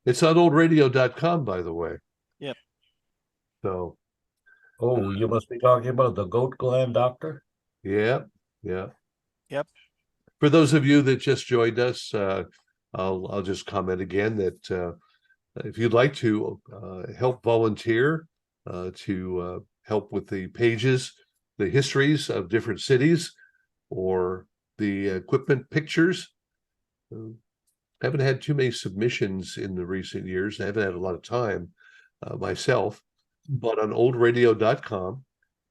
It's on oldradio.com, by the way. Yep. So, Oh, you must be talking about the goat gland doctor? yeah, yeah. Yep. For those of you that just joined us, I'll just comment again that if you'd like to help volunteer to help with the pages, the histories of different cities, or the equipment pictures. Haven't had too many submissions in the recent years. I haven't had a lot of time myself, but on oldradio.com,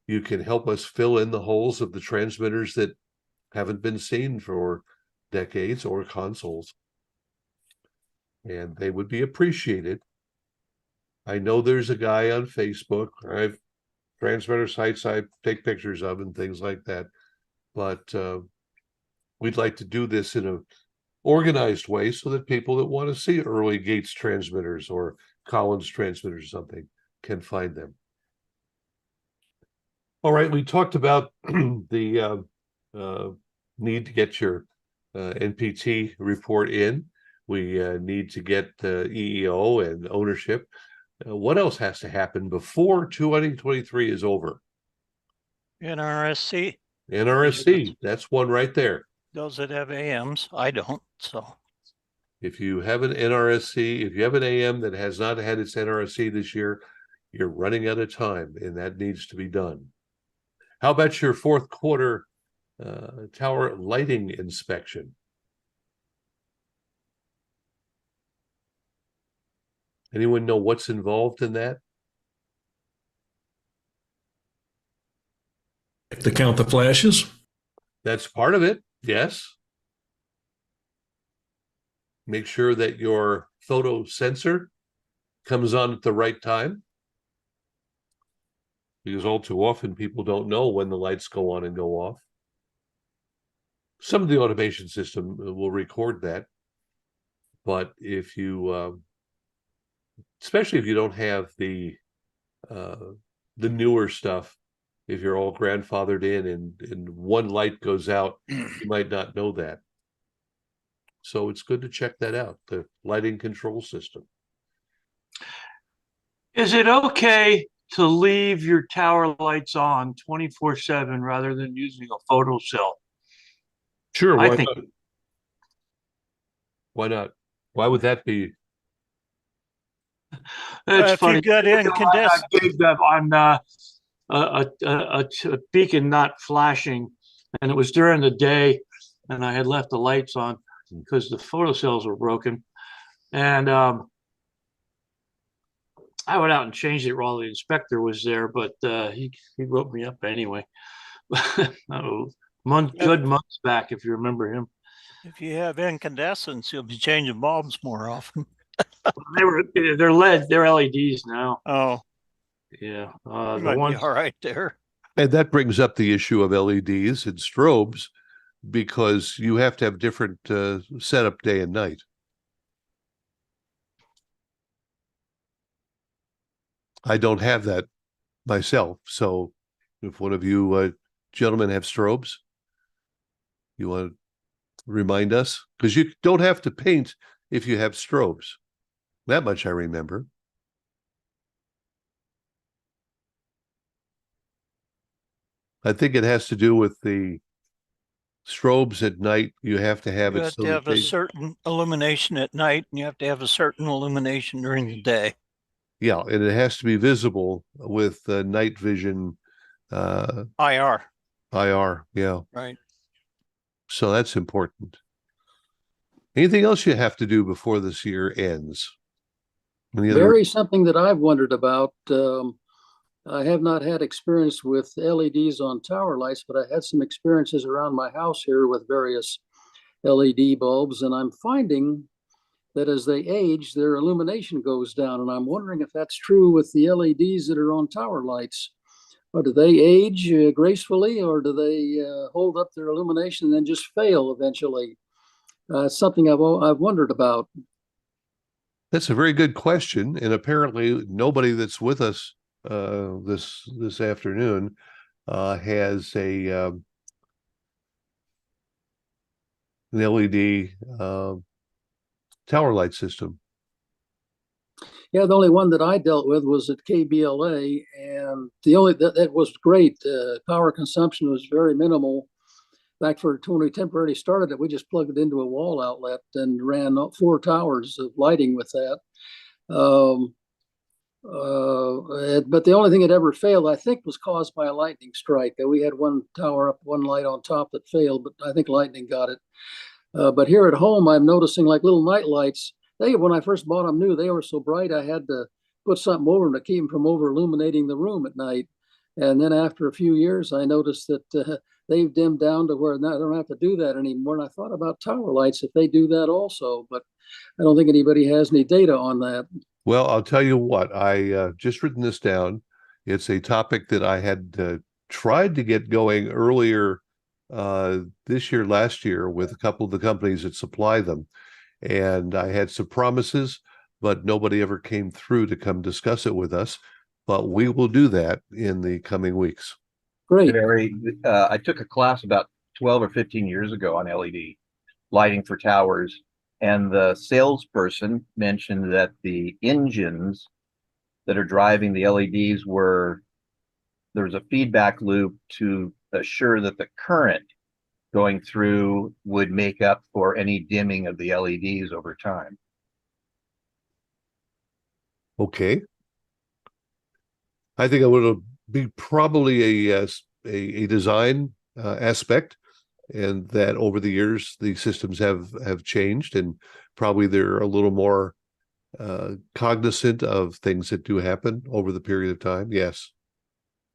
you can help us fill in the holes of the transmitters that haven't been seen for decades, or consoles. And they would be appreciated. I know there's a guy on Facebook, I've transmitter sites I take pictures of and things like that, but we'd like to do this in a organized way so that people that want to see early Gates transmitters or Collins transmitters or something can find them. All right, we talked about the need to get your NPT report in. We need to get EEO and ownership. What else has to happen before 2023 is over? NRSC. NRSC, that's one right there. Those that have AMs, I don't. So if you have an NRSC, if you have an AM that has not had its NRSC this year, you're running out of time, and that needs to be done. How about your fourth quarter tower lighting inspection? Anyone know what's involved in that? To count the flashes? That's part of it, yes. Make sure that your photo sensor comes on at the right time, because all too often people don't know when the lights go on and go off. Some of the automation system will record that, but if you, especially if you don't have the newer stuff, if you're all grandfathered in and one light goes out, you might not know that. So it's good to check that out, the lighting control system. Is it okay to leave your tower lights on 24/7 rather than using a photo cell? Sure, I why think not? Why not? Why would that be? it's if funny. you've got incandescent, I gave them on a beacon not flashing, and it was during the day, and I had left the lights on because the photo cells were broken, and I went out and changed it while the inspector was there, but he wrote me up anyway. Good months back, if you remember him. if you have incandescents, you'll be changing bulbs more often. They're they're LEDs now. Oh, Yeah, you the might ones. be all right there. And that brings up the issue of LEDs and strobes, because you have to have different setup day and night. I don't have that myself, so if one of you gentlemen have strobes, you want to remind us, because you don't have to paint if you have strobes. That much I remember. I think it has to do with the strobes at night. You have to have You it have so to that have a certain illumination at night, and you have to have a certain illumination during the day. yeah, and it has to be visible with night vision IR. IR. Yeah, Right. so that's important. Anything else you have to do before this year ends? Very something that I've wondered about. I have not had experience with LEDs on tower lights, but I had some experiences around my house here with various LED bulbs, and I'm finding that as they age, their illumination goes down. And I'm wondering if that's true with the LEDs that are on tower lights. Or do they age gracefully, or do they hold up their illumination and then just fail eventually? Something I've wondered about. That's a very good question, and apparently nobody that's with us this afternoon has an LED tower light system. Yeah, the only one that I dealt with was at KBLA, and that was great. Power consumption was very minimal. In fact, when we temporarily started it, we just plugged it into a wall outlet and ran 4 towers of lighting with that. But the only thing that ever failed, I think, was caused by a lightning strike. We had one tower up, one light on top that failed, but I think lightning got it. But here at home, I'm noticing like little night lights. When I first bought them new, they were so bright I had to put something over them to keep them from over illuminating the room at night. And then after a few years, I noticed that they've dimmed down to where now I don't have to do that anymore. And I thought about tower lights if they do that also, but I don't think anybody has any data on that. Well, I'll tell you what, I just written this down. It's a topic that I had tried to get going earlier this year, last year, with a couple of the companies that supply them. And I had some promises, but nobody ever came through to come discuss it with us. But we will do that in the coming weeks. Great. I took a class about 12 or 15 years ago on LED lighting for towers, and the salesperson mentioned that the engines that are driving the LEDs there was a feedback loop to assure that the current going through would make up for any dimming of the LEDs over time. Okay. I think it would be probably a design aspect, and that over the years the systems have changed, and probably they're a little more cognizant of things that do happen over the period of time. Yes.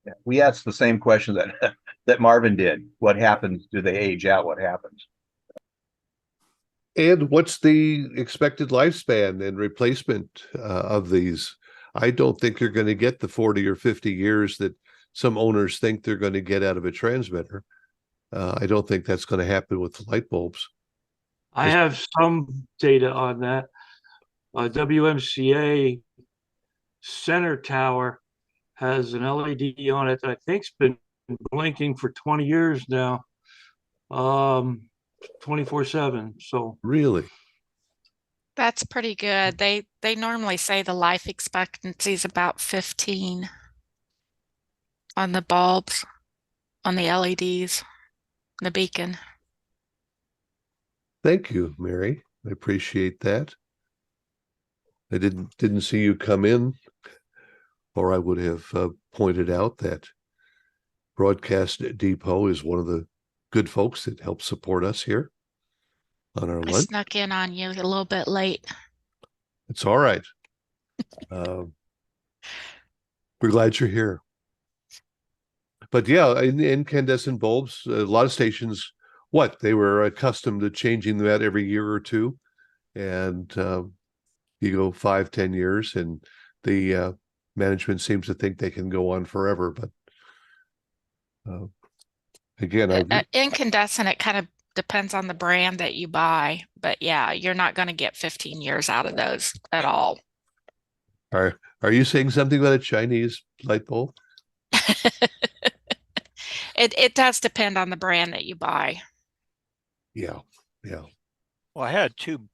Yeah, we asked the same question that that Marvin did. What happens? Do they age out? What happens? And what's the expected lifespan and replacement of these? I don't think you're going to get the 40 or 50 years that some owners think they're going to get out of a transmitter. I don't think that's going to happen with the light bulbs. I have some data on that. WMCA center tower has an LED on it that I think's been blinking for 20 years now, 24/7. So really, That's pretty good. They normally say the life expectancy is about 15 on the bulbs, on the LEDs, the beacon. thank you, Mary. I appreciate that. I didn't see you come in, or I would have pointed out that Broadcast Depot is one of the good folks that help support us here on our I lunch. snuck in on you a little bit late. It's all right. We're glad you're here. But yeah, in incandescent bulbs, a lot of stations, they were accustomed to changing that every year or two. And you go 5-10 years, and the management seems to think they can go on forever. But again, Incandescent, it kind of depends on the brand that you buy. But yeah, you're not going to get 15 years out of those at all. are you saying something about a Chinese light bulb? It does depend on the brand that you buy. Yeah. Well, I had two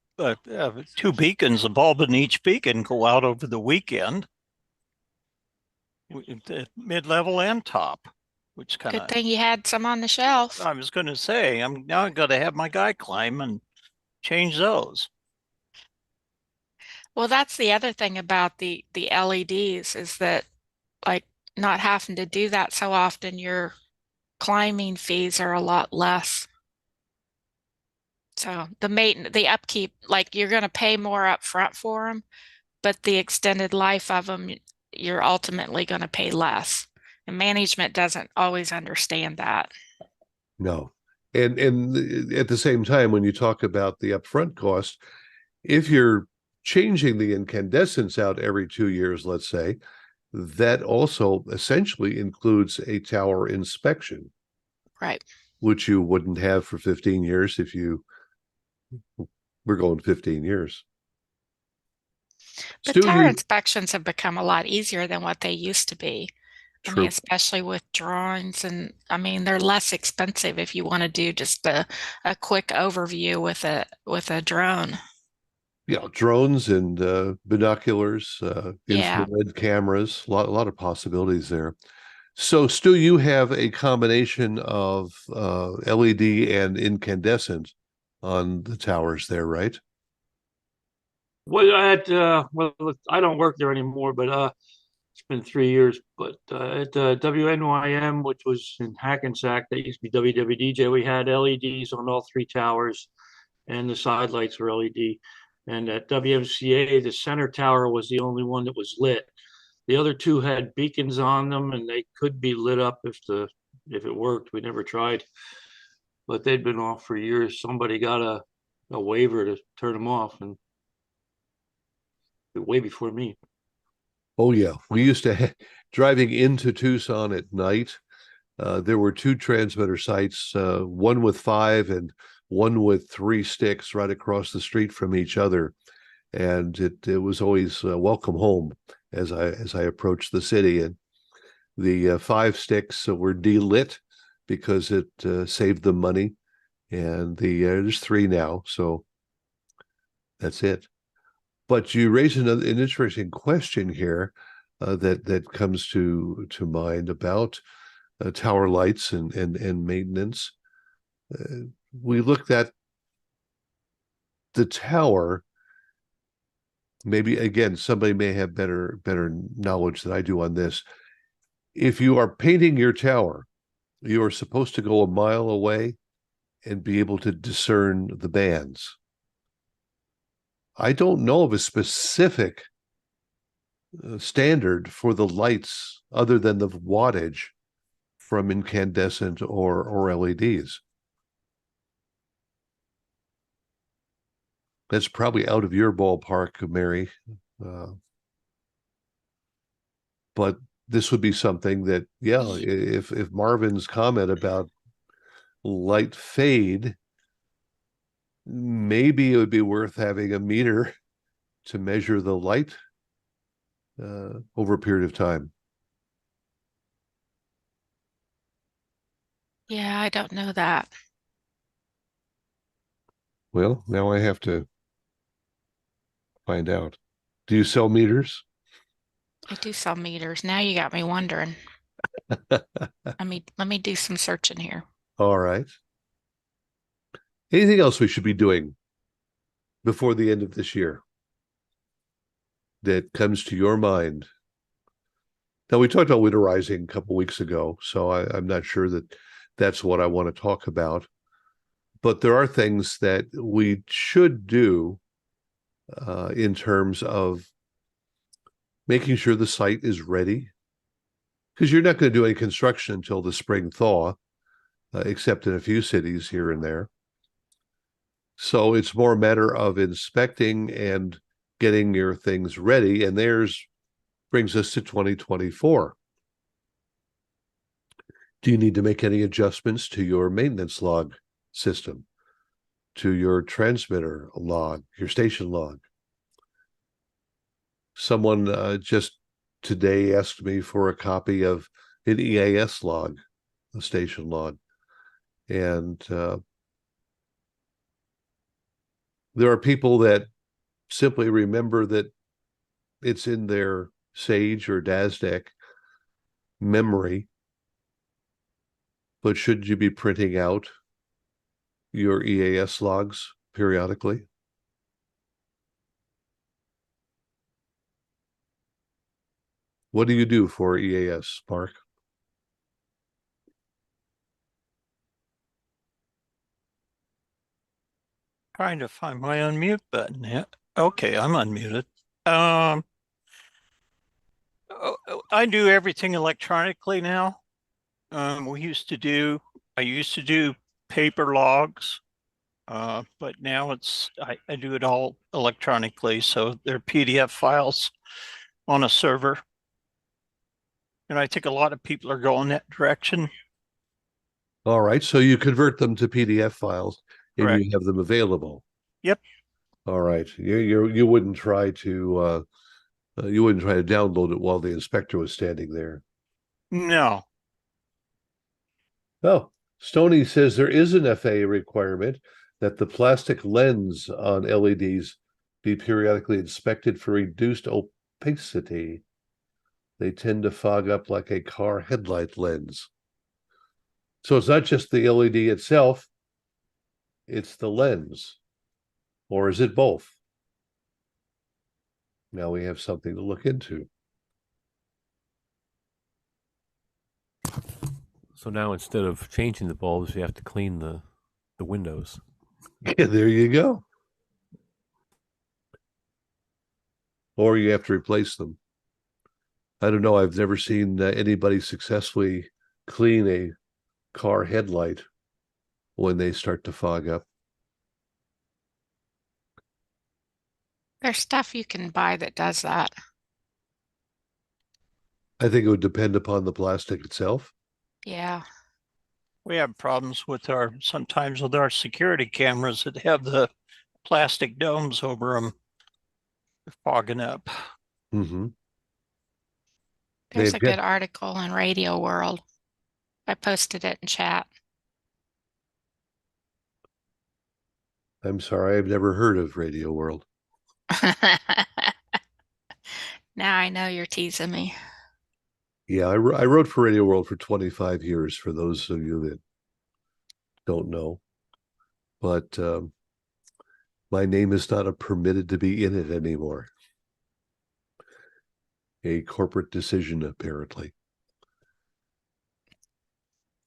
beacons, a bulb in each beacon, go out over the weekend, mid-level and top, which kind Good of. thing you had some on the shelf. I was going to say, I'm now going to have my guy climb and change those. Well, that's the other thing about the LEDs is that, like, not having to do that so often, your climbing fees are a lot less. So the upkeep, like, you're going to pay more up front for them, but the extended life of them, you're ultimately going to pay less. And management doesn't always understand that. No. And at the same time, when you talk about the upfront cost, if you're changing the incandescents out every 2 years, let's say, that also essentially includes a tower inspection. Right. Which you wouldn't have for 15 years if you were going 15 years. But Stu, tower inspections have become a lot easier than what they used to be. True. I mean, especially with drawings, and I mean, they're less expensive if you want to do just a quick overview with a drone. Yeah, drones and binoculars, Yeah. infrared cameras, a lot of possibilities there. So, Stu, you have a combination of LED and incandescent on the towers there, right? Well, I don't work there anymore, but it's been 3 years. But at WNYM, which was in Hackensack, that used to be WWDJ, we had LEDs on all three towers, and the side lights were LED. And at WMCA, the center tower was the only one that was lit. The other two had beacons on them, and they could be lit up if it worked. We never tried, but they'd been off for years. Somebody got a waiver to turn them off, and way before me. Oh yeah, we used to driving into Tucson at night. There were two transmitter sites, one with 5 and one with 3 sticks right across the street from each other, and it was always welcome home as I approached the city. And the 5 sticks were delit because it saved them money, and there's 3 now, so that's it. But you raise an interesting question here that comes to mind about tower lights and maintenance. We looked at the tower. Maybe again, somebody may have better knowledge than I do on this. If you are painting your tower, you are supposed to go a mile away and be able to discern the bands. I don't know of a specific standard for the lights other than the wattage from incandescent or LEDs. That's probably out of your ballpark, Mary. But this would be something that, yeah, if Marvin's comment about light fade, maybe it would be worth having a meter to measure the light over a period of time. Yeah, I don't know that. Well, now I have to find out. Do you sell meters? I do sell meters. Now you got me wondering. Let me do some searching here. All right. Anything else we should be doing before the end of this year that comes to your mind? Now, we talked about winterizing a couple weeks ago, so I'm not sure that that's what I want to talk about. But there are things that we should do in terms of making sure the site is ready, because you're not going to do any construction until the spring thaw, except in a few cities here and there. So it's more a matter of inspecting and getting your things ready. And there's brings us to 2024. Do you need to make any adjustments to your maintenance log system, to your transmitter log, your station log? Someone just today asked me for a copy of an EAS log, a station log. And there are people that simply remember that it's in their Sage or DASDEC memory. But should you be printing out your EAS logs periodically? What do you do for EAS, Mark? Trying to find my unmute button. Yeah. Okay, I'm unmuted. I do everything electronically now. I used to do paper logs, but now I do it all electronically. So they're PDF files on a server. And I think a lot of people are going that direction. All right, so you convert them to PDF files and Correct. you have them available. Yep. All right, you wouldn't try to download it while the inspector was standing there. No. Oh, Stoney says there is an FAA requirement that the plastic lens on LEDs be periodically inspected for reduced opacity. They tend to fog up like a car headlight lens. So it's not just the LED itself, it's the lens. Or is it both? Now we have something to look into. So now instead of changing the bulbs, you have to clean the windows. Yeah, there you go. Or you have to replace them. I don't know. I've never seen anybody successfully clean a car headlight when they start to fog up. There's stuff you can buy that does that. I think it would depend upon the plastic itself. Yeah. We have problems with sometimes with our security cameras that have the plastic domes over them fogging up. Mm-hmm. There's They've a good article in Radio World. I posted it in chat. I'm sorry, I've never heard of Radio World. Now I know you're teasing me. Yeah, I wrote for Radio World for 25 years, for those of you that don't know. But my name is not permitted to be in it anymore. A corporate decision, apparently.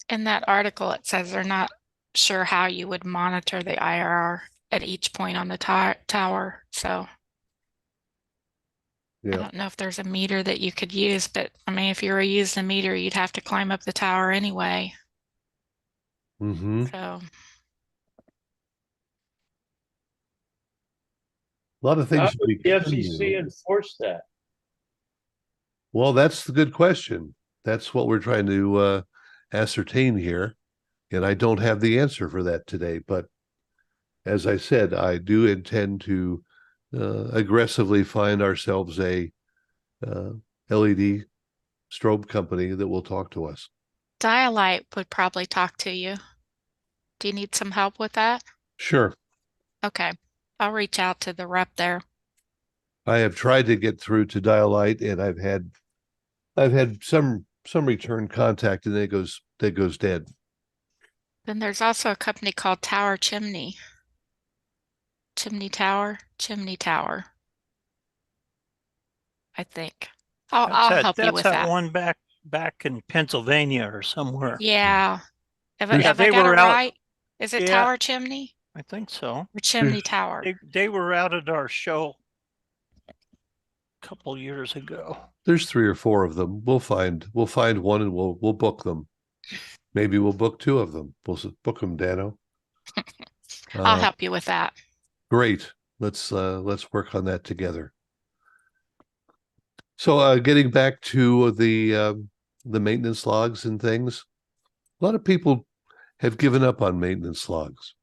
In that article, it says they're not sure how you would monitor the IRR at each point on the tower. So I Yeah. don't know if there's a meter that you could use, but I mean, if you were using a meter, you'd have to climb up the tower anyway. Mm-hmm. So A lot of How things. would the FCC enforce that? Well, that's the good question. That's what we're trying to ascertain here. And I don't have the answer for that today. But as I said, I do intend to aggressively find ourselves a LED strobe company that will talk to us. Dialight would probably talk to you. Do you need some help with that? Sure. Okay. I'll reach out to the rep there. I have tried to get through to Dialight, and I've had some return contact, and it goes dead. Then there's also a company called Tower Chimney. Chimney Tower. I think. I'll help you with That's that. one back in Pennsylvania or somewhere. Yeah. Have Yeah, I they got it were out- right? Is it Yeah. Tower Chimney I think so. or Chimney Tower? They were out at our show a couple years ago. There's 3 or 4 of them. We'll find one, and we'll book them. Maybe we'll book 2 of them. We'll book them, Dano. I'll help you with that. Great. Let's work on that together. So getting back to the maintenance logs and things, a lot of people have given up on maintenance logs.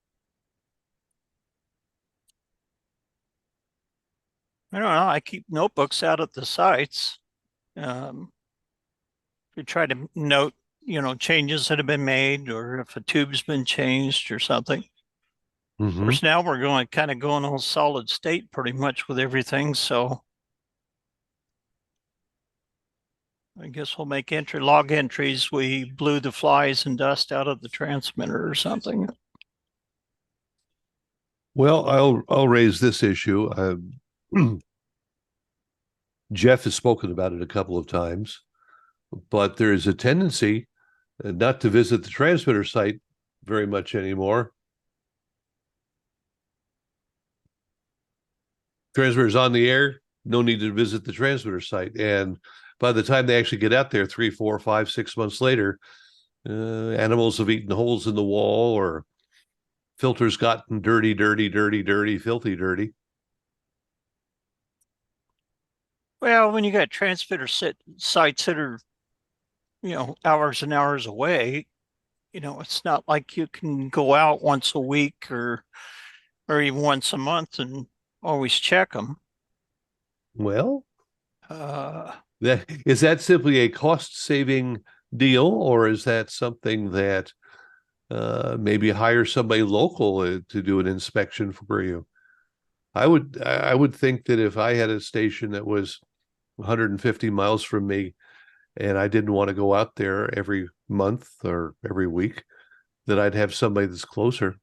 I don't know. I keep notebooks out at the sites. You try to note, changes that have been made, or if a tube's been changed or something. Of Mhm. course, now we're going all solid state pretty much with everything. So I guess we'll make log entries. We blew the flies and dust out of the transmitter or something. Well, I'll raise this issue. Jeff has spoken about it a couple of times, but there is a tendency not to visit the transmitter site very much anymore. Transmitter's on the air, no need to visit the transmitter site. And by the time they actually get out there 3, 4, 5, 6 months later, animals have eaten holes in the wall, or filters gotten dirty, filthy dirty. Well, when you got transmitter sites that are, hours and hours away, it's not like you can go out once a week or even once a month and always check them. Well, is that simply a cost-saving deal, or is that something that maybe hire somebody local to do an inspection for you? I would think that if I had a station that was 150 miles from me and I didn't want to go out there every month or every week, that I'd have somebody that's closer.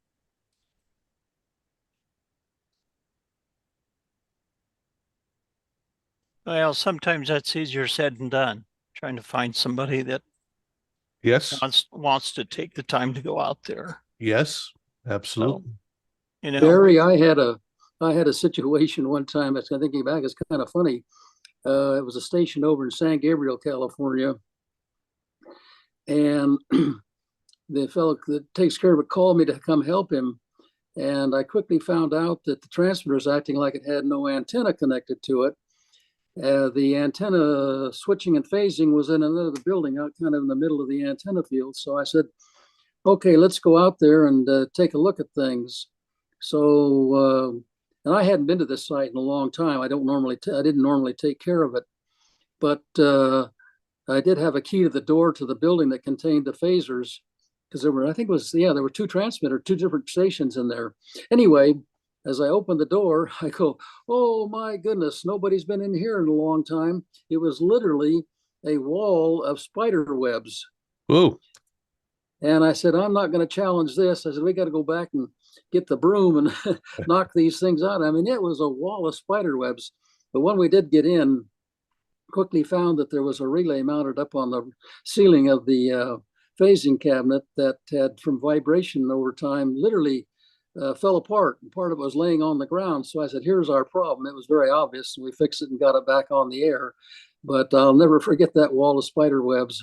Well, sometimes that's easier said than done, trying to find somebody that Yes, wants to take the time to go out there. yes, absolutely. You know, Barry, I had a situation one time. It's thinking back, it's kind of funny. It was a station over in San Gabriel, California, and the fellow that takes care of it called me to come help him. And I quickly found out that the transmitter was acting like it had no antenna connected to it. The antenna switching and phasing was in another building out kind of in the middle of the antenna field. So I said, okay, let's go out there and take a look at things. So, and I hadn't been to this site in a long time. I didn't normally take care of it, but I did have a key to the door to the building that contained the phasers, because there were two different stations in there. Anyway, as I opened the door, I go, oh my goodness, nobody's been in here in a long time. It was literally a wall of spider webs. Whoa. And I said, I'm not going to challenge this. I said, we got to go back and get the broom and knock these things out. I mean, it was a wall of spider webs. But when we did get in, quickly found that there was a relay mounted up on the ceiling of the phasing cabinet that had, from vibration over time, literally fell apart. And part of it was laying on the ground. So I said, here's our problem. It was very obvious. And we fixed it and got it back on the air. But I'll never forget that wall of spider webs.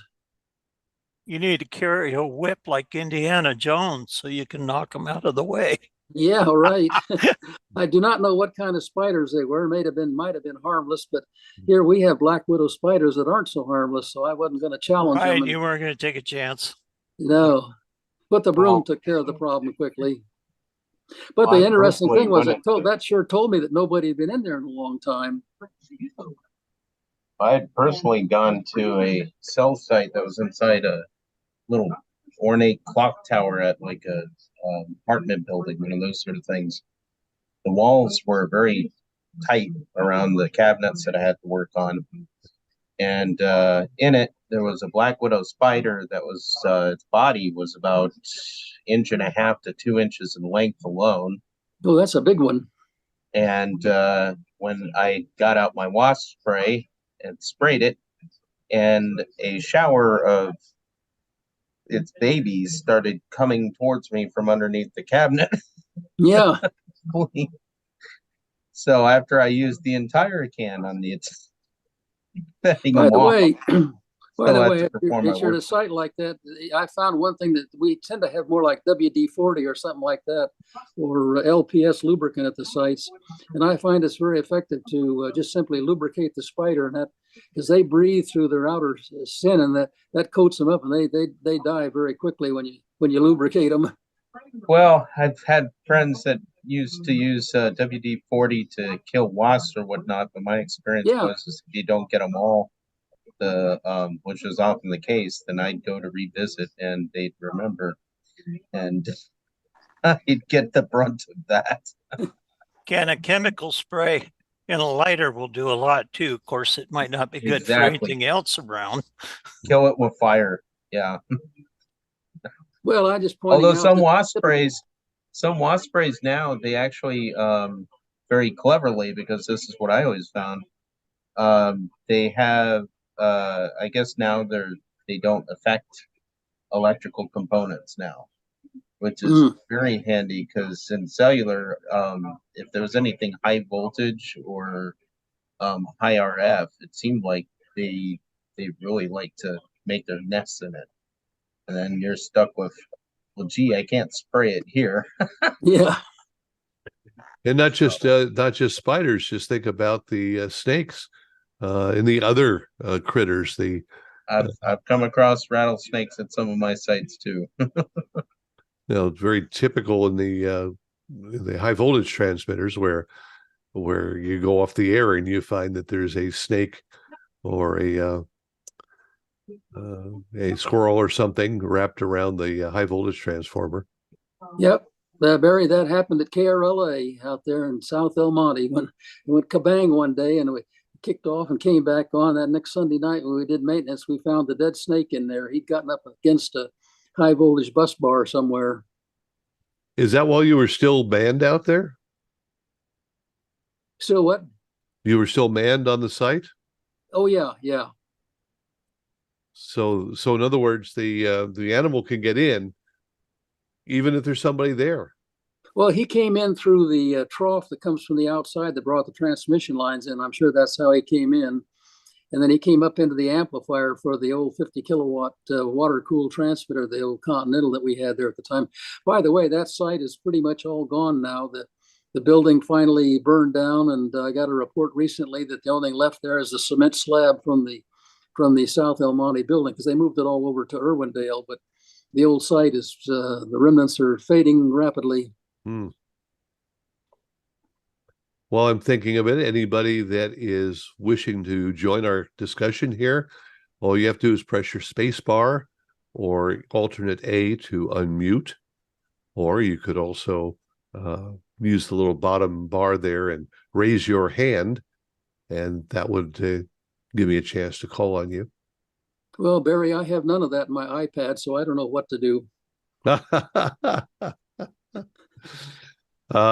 you need to carry a whip like Indiana Jones so you can knock them out of the way. Yeah, right. I do not know what kind of spiders they were. Might have been harmless, but here we have black widow spiders that aren't so harmless. So I wasn't going to challenge them. You weren't going to take a chance. No, but the broom took care of the problem quickly. But the interesting thing was, that sure told me that nobody had been in there in a long time. I had personally gone to a cell site that was inside a little ornate clock tower at like a apartment building, one of those sort of things. The walls were very tight around the cabinets that I had to work on. And in it, there was a black widow spider that was, its body was about 1.5 to 2 inches in length alone. Oh, that's a big one. And when I got out my wasp spray and sprayed it, and a shower of its babies started coming towards me from underneath the cabinet. Yeah. So after I used the entire can on the By the way, if you're at a site like that, I found one thing that we tend to have more like WD-40 or something like that, or LPS lubricant at the sites. And I find it's very effective to just simply lubricate the spider, and that because they breathe through their outer skin, and that coats them up, and they die very quickly when you lubricate them. Well, I've had friends that used to use WD-40 to kill wasps or whatnot, but my experience was if you don't get them all, which is often the case, then I'd go to revisit and they'd remember, and I'd get the brunt of that. Can a chemical spray in a lighter will do a lot too. Of course, it might not be good for anything else around. Kill it with fire. Yeah. Well, I just pointed out. Although some wasp sprays now, they actually very cleverly, because this is what I always found, they have I guess now they don't affect electrical components now, which is very handy, because in cellular, if there was anything high voltage or high RF, it seemed like they really like to make their nests in it. And then you're stuck with, well, gee, I can't spray it here. Yeah. And not just spiders. Just think about the snakes and the other critters. I've come across rattlesnakes at some of my sites too. It's very typical in the high voltage transmitters where you go off the air and you find that there's a snake or a squirrel or something wrapped around the high voltage transformer. Yep. Barry, that happened at KRLA out there in South El Monte when it went kabang one day and we kicked off and came back on. That next Sunday night when we did maintenance, we found the dead snake in there. He'd gotten up against a high voltage bus bar somewhere. Is that while you were still manned out there? Still what? You were still manned on the site? Oh yeah, yeah. So in other words, the animal can get in even if there's somebody there. Well, he came in through the trough that comes from the outside that brought the transmission lines in. I'm sure that's how he came in. And then he came up into the amplifier for the old 50 kilowatt water-cooled transmitter, the old Continental that we had there at the time. By the way, that site is pretty much all gone now. The building finally burned down, and I got a report recently that the only thing left there is the cement slab from the South El Monte building, because they moved it all over to Irwindale. But the old site is, the remnants are fading rapidly. Hmm. While I'm thinking of it, anybody that is wishing to join our discussion here, all you have to do is press your space bar or alternate A to unmute, or you could also use the little bottom bar there and raise your hand, and that would give me a chance to call on you. Well, Barry, I have none of that in my iPad, so I don't know what to do.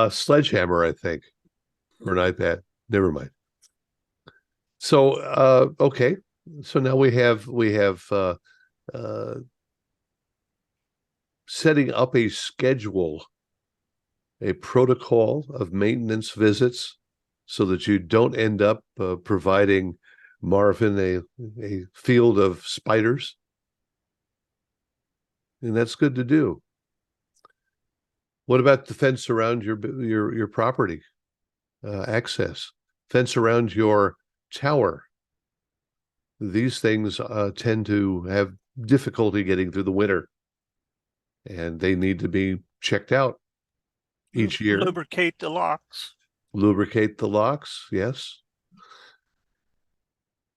Sledgehammer, I think, or an iPad. Never mind. So, okay. So now we have setting up a schedule, a protocol of maintenance visits so that you don't end up providing Marvin a field of spiders. And that's good to do. What about the fence around your property? Access, fence around your tower. These things tend to have difficulty getting through the winter, and they need to be checked out each year. Lubricate the locks. Lubricate the locks, yes.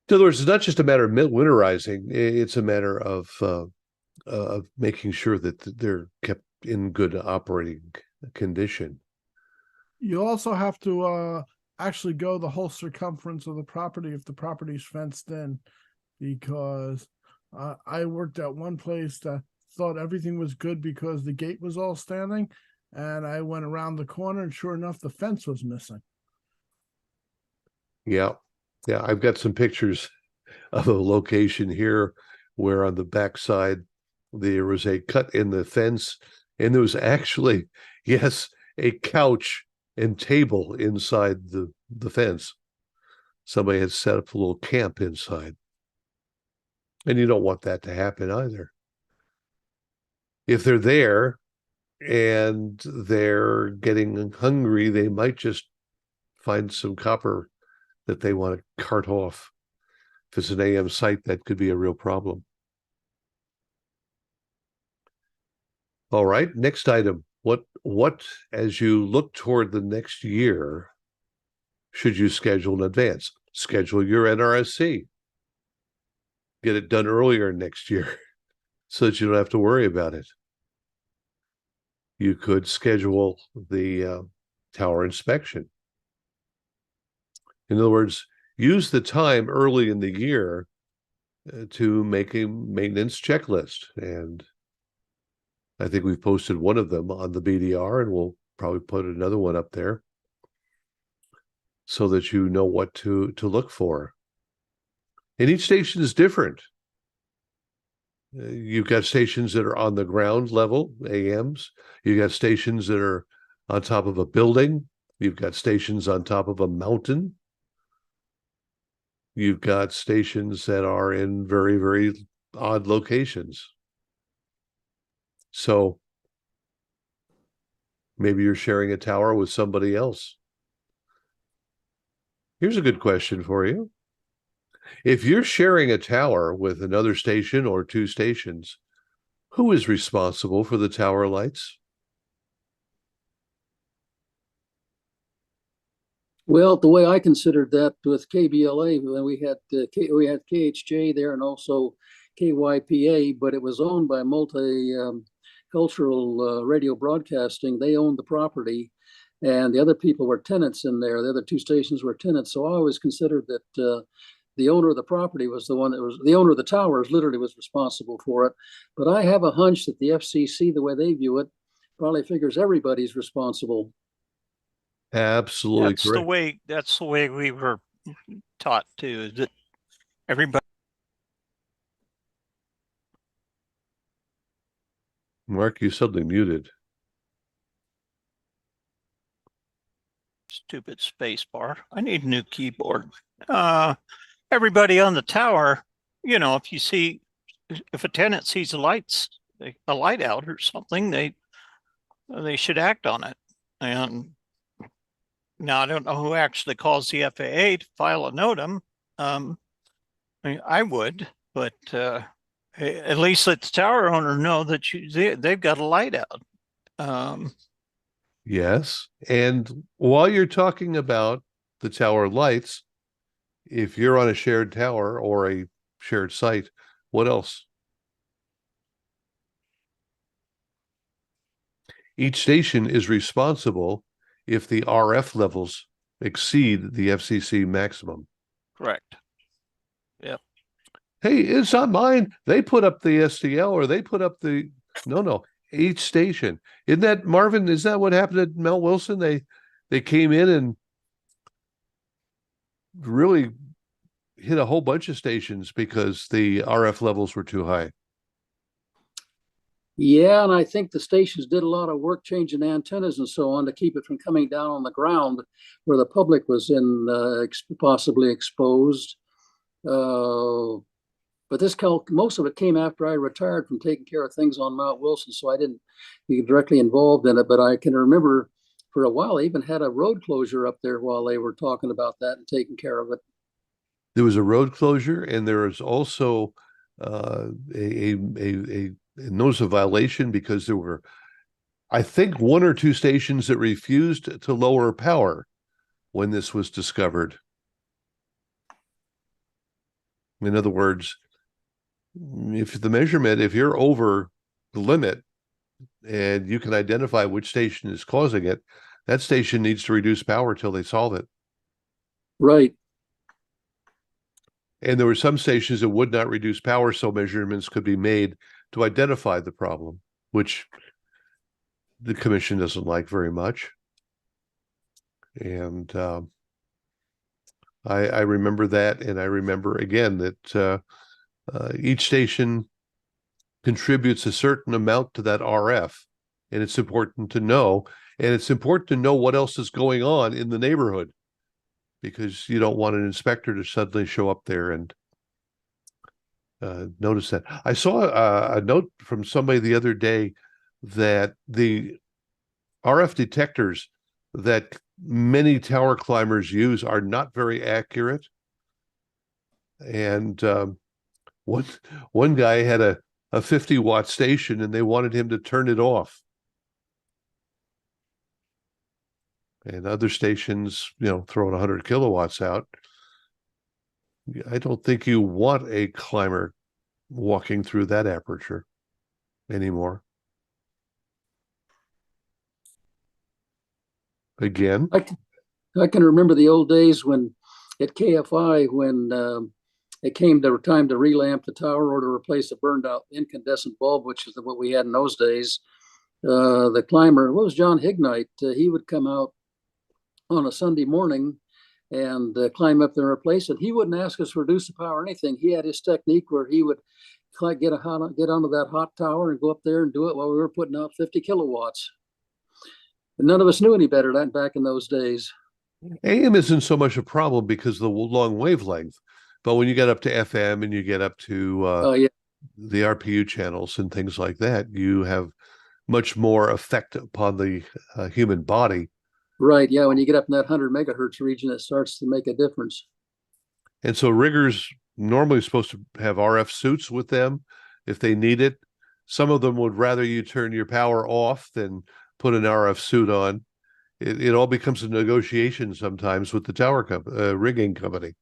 In other words, it's not just a matter of winterizing, it's a matter of making sure that they're kept in good operating condition. You also have to actually go the whole circumference of the property if the property's fenced in, because I worked at one place that thought everything was good because the gate was all standing, and I went around the corner and sure enough, the fence was missing. Yeah. Yeah, I've got some pictures of a location here where on the backside there was a cut in the fence, and there was actually, yes, a couch and table inside the fence. Somebody had set up a little camp inside. And you don't want that to happen either. If they're there and they're getting hungry, they might just find some copper that they want to cart off. If it's an AM site, that could be a real problem. All right, next item. What, as you look toward the next year, should you schedule in advance? Schedule your NRSC. Get it done earlier next year so that you don't have to worry about it. You could schedule the tower inspection. In other words, use the time early in the year to make a maintenance checklist. And I think we've posted one of them on the BDR, and we'll probably put another one up there so that you know what to look for. And each station is different. You've got stations that are on the ground level, AMs. You've got stations that are on top of a building. You've got stations on top of a mountain. You've got stations that are in very, very odd locations. So maybe you're sharing a tower with somebody else. Here's a good question for you. If you're sharing a tower with another station or two stations, who is responsible for the tower lights? Well, the way I considered that with KBLA, when we had KHJ there and also KYPA, but it was owned by Agricultural Radio Broadcasting, they owned the property, and the other people were tenants in there. The other two stations were tenants. So I always considered that the owner of the property was the one that was the owner of the towers, literally was responsible for it. But I have a hunch that the FCC, the way they view it, probably figures everybody's responsible. Absolutely correct. That's the way we were taught to, that everybody. Mark, you suddenly muted. Stupid space bar. I need a new keyboard. Everybody on the tower, you know, if a tenant sees a light out or something, they should act on it. And now I don't know who actually calls the FAA to file a NOTAM. I would, but at least let the tower owner know that they've got a light out. Yes. And while you're talking about the tower lights, if you're on a shared tower or a shared site, what else? Each station is responsible if the RF levels exceed the FCC maximum. Correct. Yep. Hey, it's not mine. They put up the STL or they put up the... No. Each station. Isn't that, Marvin, is that what happened at Mel Wilson? They came in and really hit a whole bunch of stations because the RF levels were too high. Yeah, and I think the stations did a lot of work changing antennas and so on to keep it from coming down on the ground where the public was possibly exposed. But most of it came after I retired from taking care of things on Mount Wilson, so I didn't get directly involved in it. But I can remember for a while, they even had a road closure up there while they were talking about that and taking care of it. There was a road closure, and there was also a notice of violation because there were, I think, one or two stations that refused to lower power when this was discovered. In other words, if you're over the limit and you can identify which station is causing it, that station needs to reduce power till they solve it. Right. And there were some stations that would not reduce power, so measurements could be made to identify the problem, which the commission doesn't like very much. And I remember that, and I remember again that each station contributes a certain amount to that RF, and it's important to know. And it's important to know what else is going on in the neighborhood, because you don't want an inspector to suddenly show up there and notice that. I saw a note from somebody the other day that the RF detectors that many tower climbers use are not very accurate. And one guy had a 50-watt station and they wanted him to turn it off. And other stations, throwing 100 kilowatts out. I don't think you want a climber walking through that aperture anymore. Again, I can remember the old days when at KFI, when it came to time to relamp the tower or to replace a burned out incandescent bulb, which is what we had in those days. The climber, what was John Hignite? He would come out on a Sunday morning and climb up there and replace it. He wouldn't ask us to reduce the power or anything. He had his technique where he would get onto that hot tower and go up there and do it while we were putting out 50 kilowatts. And none of us knew any better than back in those days. AM isn't so much a problem because of the long wavelength, but when you get up to FM and you get up to the RPU channels and things like that, you have much more effect upon the human body. Right. Yeah. When you get up in that 100 megahertz region, it starts to make a difference. And so riggers normally supposed to have RF suits with them if they need it. Some of them would rather you turn your power off than put an RF suit on. It all becomes a negotiation sometimes with the tower rigging company.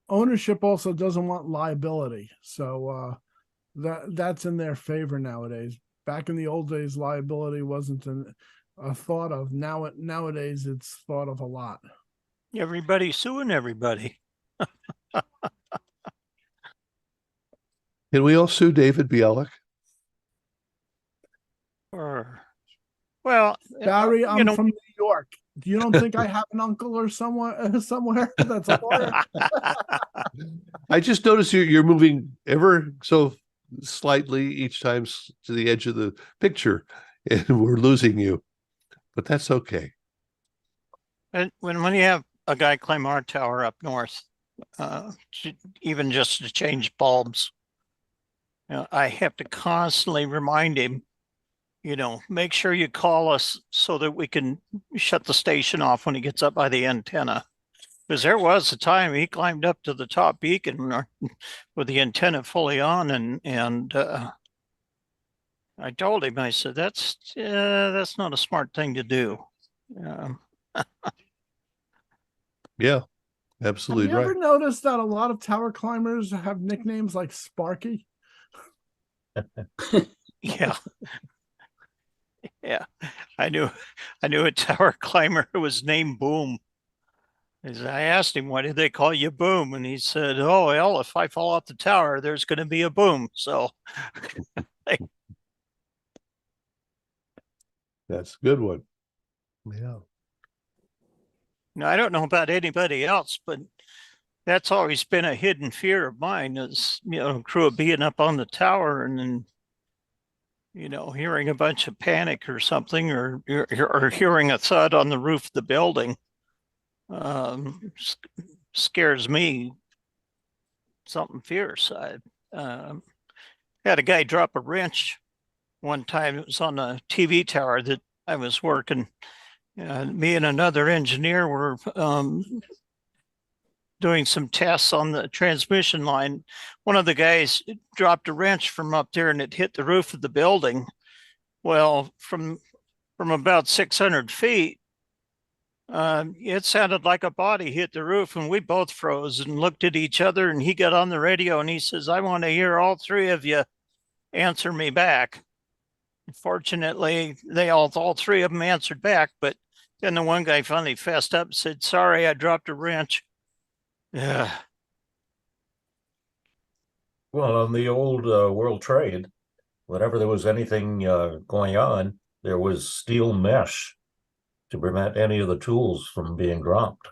Ownership also doesn't want liability. So that's in their favor nowadays. back in the old days, liability wasn't a thought of. Nowadays it's thought of a lot. Everybody's suing everybody. Can we all sue David Bialik? Or, well, Barry, you I'm know, from New York. You don't think I have an uncle or someone somewhere that's a lawyer? I just noticed you're moving ever so slightly each time to the edge of the picture, and we're losing you, but that's okay. and when you have a guy climb our tower up north, even just to change bulbs, I have to constantly remind him, make sure you call us so that we can shut the station off when he gets up by the antenna. Because there was a time he climbed up to the top beacon with the antenna fully on, and I told him, I said, that's not a smart thing to do. Yeah, Have absolutely you right. ever noticed that a lot of tower climbers have nicknames like Sparky? Yeah. Yeah. I knew a tower climber who was named Boom. I asked him, why did they call you Boom? And he said, oh, well, if I fall off the tower, there's going to be a boom. So That's a good one. Yeah. now, I don't know about anybody else, but that's always been a hidden fear of mine is, crew of being up on the tower and then, hearing a bunch of panic or something, or hearing a thud on the roof of the building. Scares me something fierce. I had a guy drop a wrench one time. It was on a TV tower that I was working. Me and another engineer were doing some tests on the transmission line. One of the guys dropped a wrench from up there and it hit the roof of the building. Well, from about 600 feet, it sounded like a body hit the roof, and we both froze and looked at each other. And he got on the radio and he says, I want to hear all three of you answer me back. Fortunately, all three of them answered back, but then the one guy finally fessed up and said, sorry, I dropped a wrench. Yeah. Well, on the old World Trade, whenever there was anything going on, there was steel mesh to prevent any of the tools from being dropped.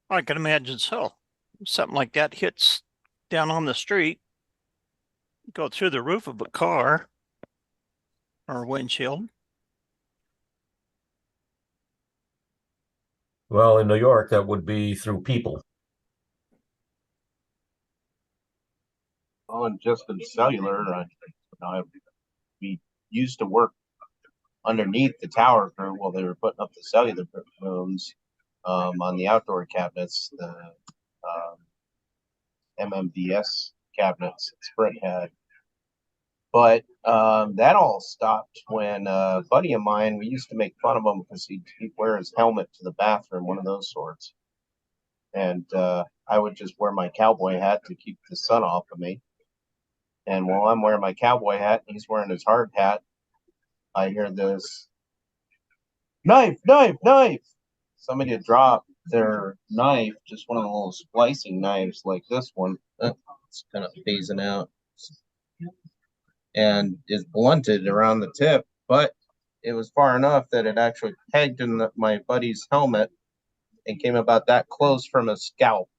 I can imagine so. Something like that hits down on the street, go through the roof of a car or windshield. Well, in New York, that would be through people. Oh, and just in cellular, we used to work underneath the tower crew while they were putting up the cellular rooms on the outdoor cabinets, the MMDS cabinets that Sprint had. But that all stopped when a buddy of mine, we used to make fun of him because he'd wear his helmet to the bathroom, one of those sorts. And I would just wear my cowboy hat to keep the sun off of me. And while I'm wearing my cowboy hat and he's wearing his hard hat, I hear this knife, knife, knife. Somebody had dropped their knife, just one of the little splicing knives like this one. It's kind of phasing out. And is blunted around the tip, but it was far enough that it actually pegged in my buddy's helmet and came about that close from his scalp.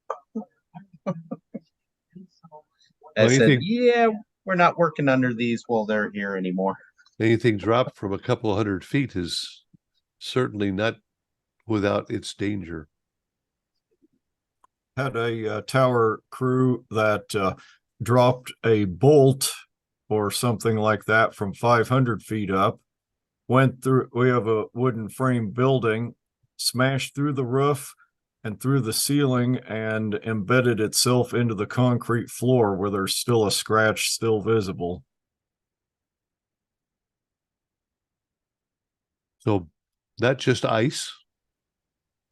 I said, yeah, we're not working under these while they're here anymore. Anything dropped from a couple of 100 feet is certainly not without its danger. Had a tower crew that dropped a bolt or something like that from 500 feet up, went through, we have a wooden frame building, smashed through the roof and through the ceiling and embedded itself into the concrete floor where there's still a scratch still visible. So not just ice,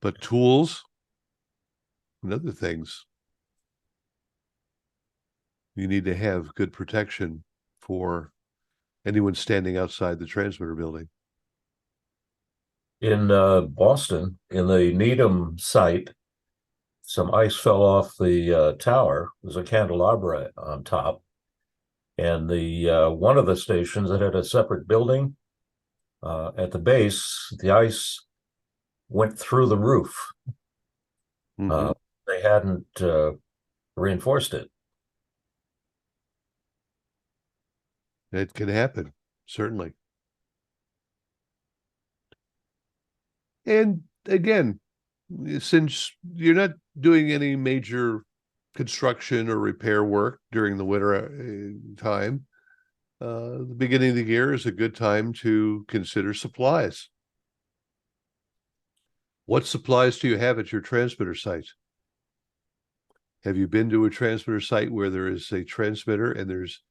but tools and other things. You need to have good protection for anyone standing outside the transmitter building. In Boston, in the Needham site, some ice fell off the tower. There's a candelabra on top, and the one of the stations that had a separate building at the base, the ice went through the roof. Mhm. They hadn't reinforced it. It can happen, certainly. And again, since you're not doing any major construction or repair work during the winter time, the beginning of the year is a good time to consider supplies. What supplies do you have at your transmitter site? Have you been to a transmitter site where there is a transmitter and there's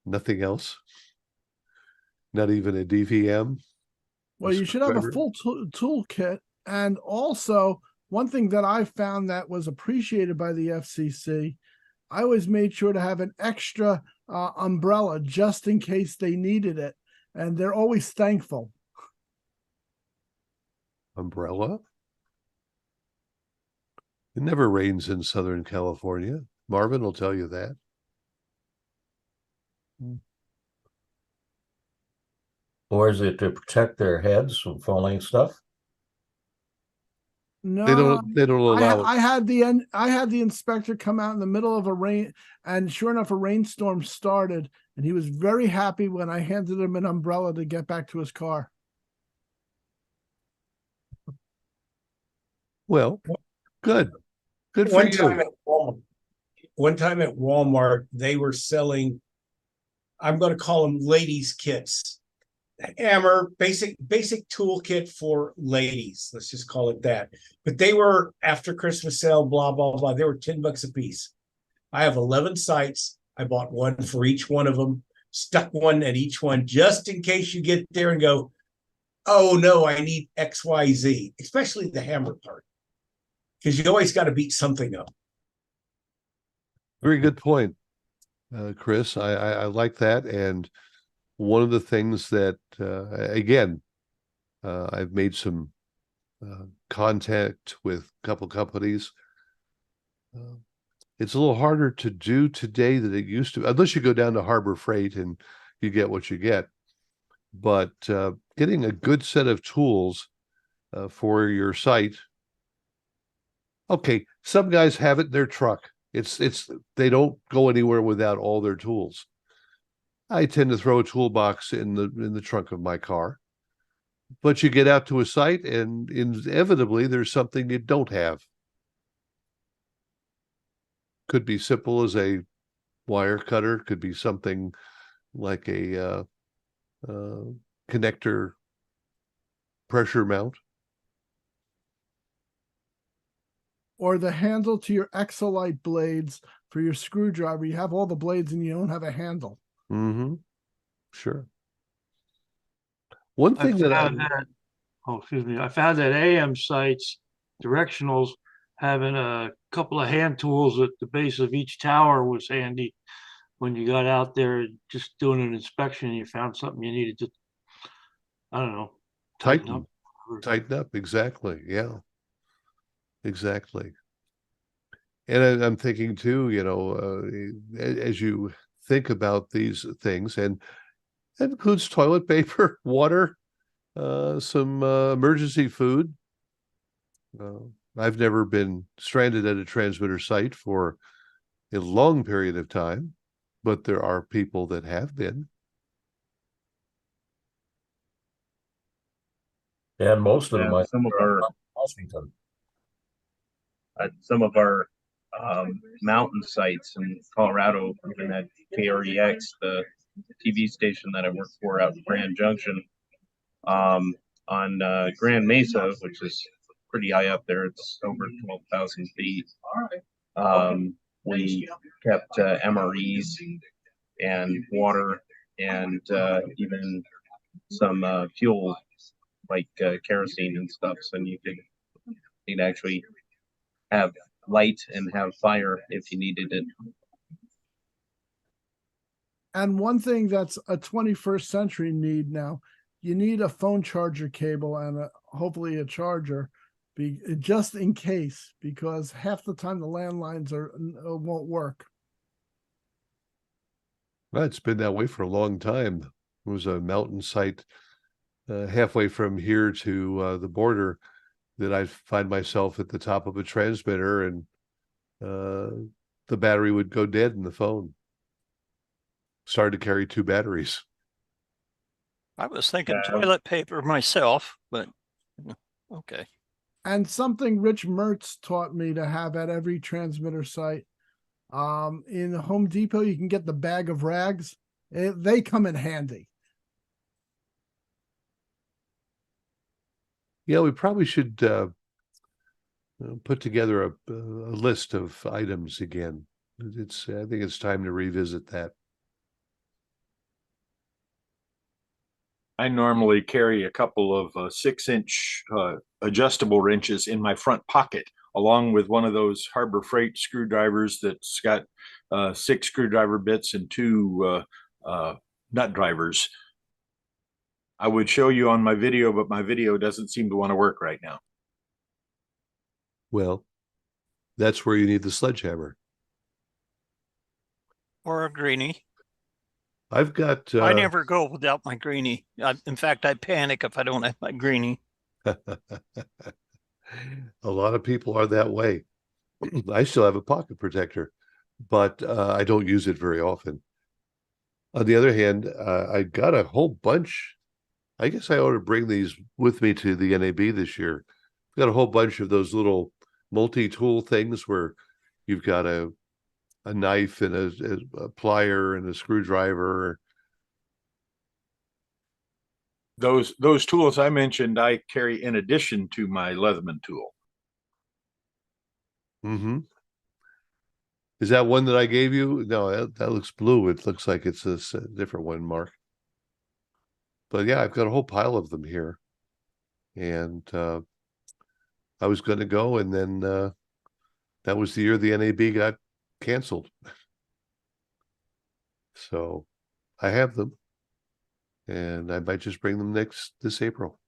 nothing else? Not even a DVM? Well, you should have a full toolkit. And also, one thing that I found that was appreciated by the FCC, I always made sure to have an extra umbrella just in case they needed it. And they're always thankful. Umbrella? It never rains in Southern California. Marvin will tell you that. Or is it to protect their heads from falling stuff? No, They don't allow it. I had the inspector come out in the middle of a rain, and sure enough, a rainstorm started, and he was very happy when I handed him an umbrella to get back to his car. Well, good. Good for you. One time at Walmart, they were selling, I'm going to call them ladies' kits. Hammer, basic toolkit for ladies. Let's just call it that. But they were after Christmas sale, blah, blah, blah. They were $10 a piece. I have 11 sites. I bought one for each one of them, stuck one at each one, just in case you get there and go, oh no, I need XYZ, especially the hammer part. Because you always got to beat something up. Very good point, Chris. I like that. And one of the things that, again, I've made some contact with a couple companies. It's a little harder to do today than it used to, unless you go down to Harbor Freight and you get what you get. But getting a good set of tools for your site. Okay, some guys have it in their truck. It's they don't go anywhere without all their tools. I tend to throw a toolbox in the trunk of my car. But you get out to a site and inevitably there's something you don't have. Could be simple as a wire cutter, could be something like a connector pressure mount. Or the handle to your Exolite blades for your screwdriver. You have all the blades and you don't have a handle. Mm-hmm. Sure. One thing I found that AM sites, directionals, having a couple of hand tools at the base of each tower was handy. When you got out there just doing an inspection, you found something you needed to, I don't know, tighten up. Exactly. Yeah. Exactly. And I'm thinking too, as you think about these things, and that includes toilet paper, water, some emergency food. I've never been stranded at a transmitter site for a long period of time, but there are people that have been. And most of them, some of our Washington. Some of our mountain sites in Colorado, even at KREX, the TV station that I work for out in Grand Junction, on Grand Mesa, which is pretty high up there. It's over 12,000 feet. We kept MREs and water and even some fuel like kerosene and stuff. So you'd actually have light and have fire if you needed it. And one thing that's a 21st century need now, you need a phone charger cable and hopefully a charger, just in case, because half the time the landlines won't work. Well, it's been that way for a long time. It was a mountain site halfway from here to the border that I find myself at the top of a transmitter, and the battery would go dead in the phone. Started to carry 2 batteries. I was thinking toilet paper myself, but okay. And something Rich Mertz taught me to have at every transmitter site. In Home Depot, you can get the bag of rags. They come in handy. Yeah, we probably should put together a list of items again. I think it's time to revisit that. I normally carry a couple of 6-inch adjustable wrenches in my front pocket, along with one of those Harbor Freight screwdrivers that's got 6 screwdriver bits and 2 nut drivers. I would show you on my video, but my video doesn't seem to want to work right now. Well, that's where you need the sledgehammer. Or a greenie. I've got. I never go without my greenie. In fact, I panic if I don't have my greenie. A lot of people are that way. I still have a pocket protector, but I don't use it very often. On the other hand, I got a whole bunch. I guess I ought to bring these with me to the NAB this year. Got a whole bunch of those little multi-tool things where you've got a knife and a plier and a screwdriver. Those tools I mentioned, I carry in addition to my Leatherman tool. Mm-hmm. Is that one that I gave you? No, that looks blue. It looks like it's a different one, Mark. But yeah, I've got a whole pile of them here. And I was going to go, and then that was the year the NAB got canceled. So I have them, and I might just bring them this April.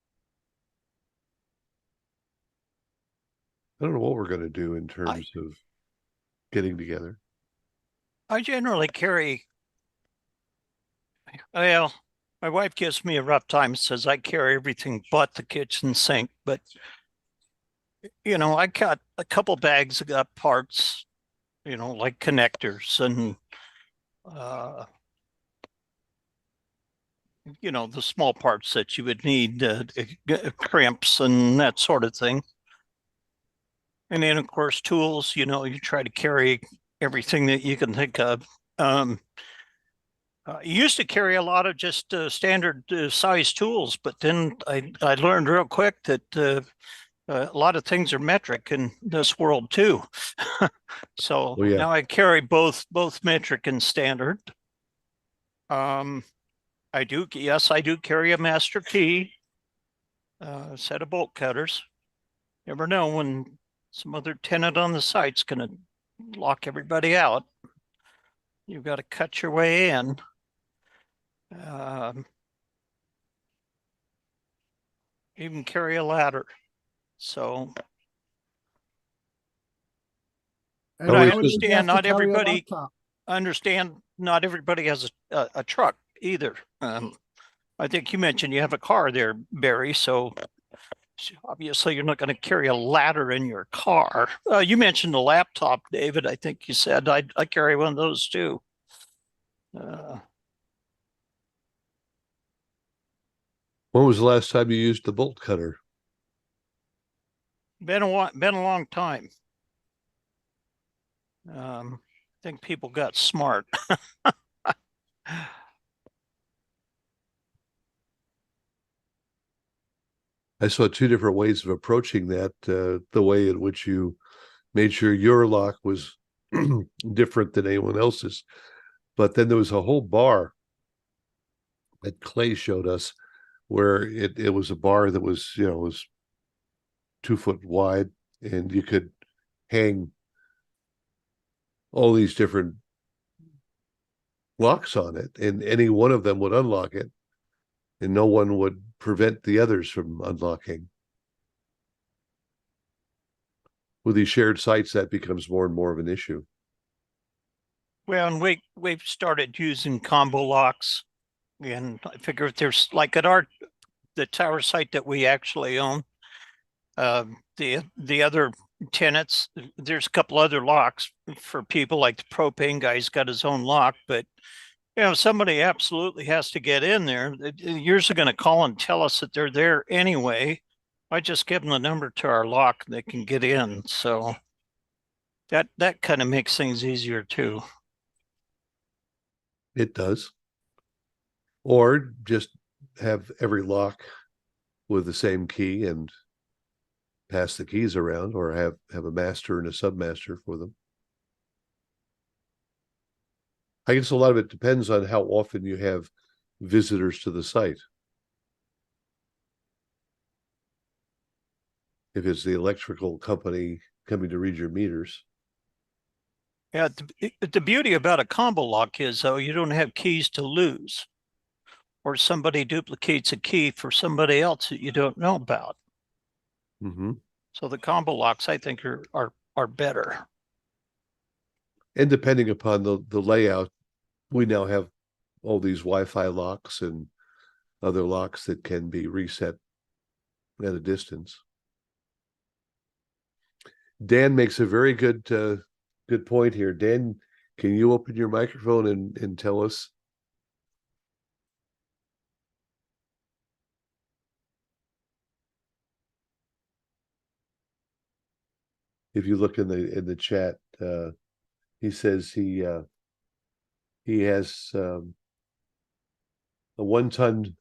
I don't know what we're going to do in terms of getting together. I generally carry, well, my wife gives me a rough time, says I carry everything but the kitchen sink, but I got a couple bags of parts, like connectors and the small parts that you would need, crimps and that sort of thing. And then, of course, tools, you try to carry everything that you can think of. You used to carry a lot of just standard size tools, but then I learned real quick that a lot of things are metric in this world too. So now I carry both metric and standard. I do carry a master key, a set of bolt cutters. Never know when some other tenant on the site's going to lock everybody out. You've got to cut your way in. Even carry a ladder. So, And I would understand have to not carry a everybody. laptop. Not everybody has a truck either. I think you mentioned you have a car there, Barry. So obviously you're not going to carry a ladder in your car. You mentioned a laptop, David. I think you said I carry one of those too. When was the last time you used the bolt cutter? Been a long time. I think people got smart. I saw 2 different ways of approaching that. The way in which you made sure your lock was different than anyone else's. But then there was a whole bar that Clay showed us where it was a bar that was, was 2 foot wide, and you could hang all these different locks on it, and any one of them would unlock it, and no one would prevent the others from unlocking. With these shared sites, that becomes more and more of an issue. Well, and we've started using combo locks, and I figure if there's like at the tower site that we actually own, the other tenants, there's a couple other locks for people, like the propane guy's got his own lock, but somebody absolutely has to get in there. Yours are going to call and tell us that they're there anyway. I just give them the number to our lock, they can get in. So that kind of makes things easier too. It does. Or just have every lock with the same key and pass the keys around, or have a master and a submaster for them. I guess a lot of it depends on how often you have visitors to the site. If it's the electrical company coming to read your meters. Yeah, the beauty about a combo lock is, though, you don't have keys to lose, or somebody duplicates a key for somebody else that you don't know about. Mm-hmm. So the combo locks, I think, are better. And depending upon the layout, we now have all these Wi-Fi locks and other locks that can be reset at a distance. Dan makes a very good point here. Dan, can you open your microphone and tell us? If you look in the chat, he says he has a 1-ton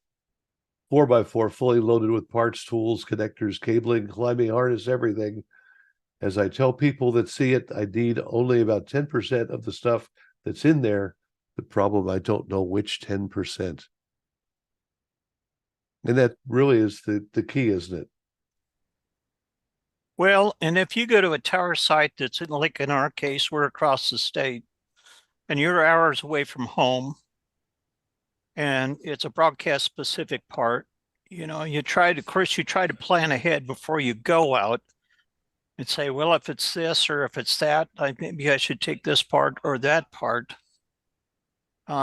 4x4 fully loaded with parts, tools, connectors, cabling, climbing harness, everything. As I tell people that see it, I need only about 10% of the stuff that's in there. The problem, I don't know which 10%. And that really is the key, isn't it? Well, and if you go to a tower site that's like in our case, we're across the state, and you're hours away from home, and it's a broadcast specific part, you try to plan ahead before you go out and say, well, if it's this or if it's that, maybe I should take this part or that part,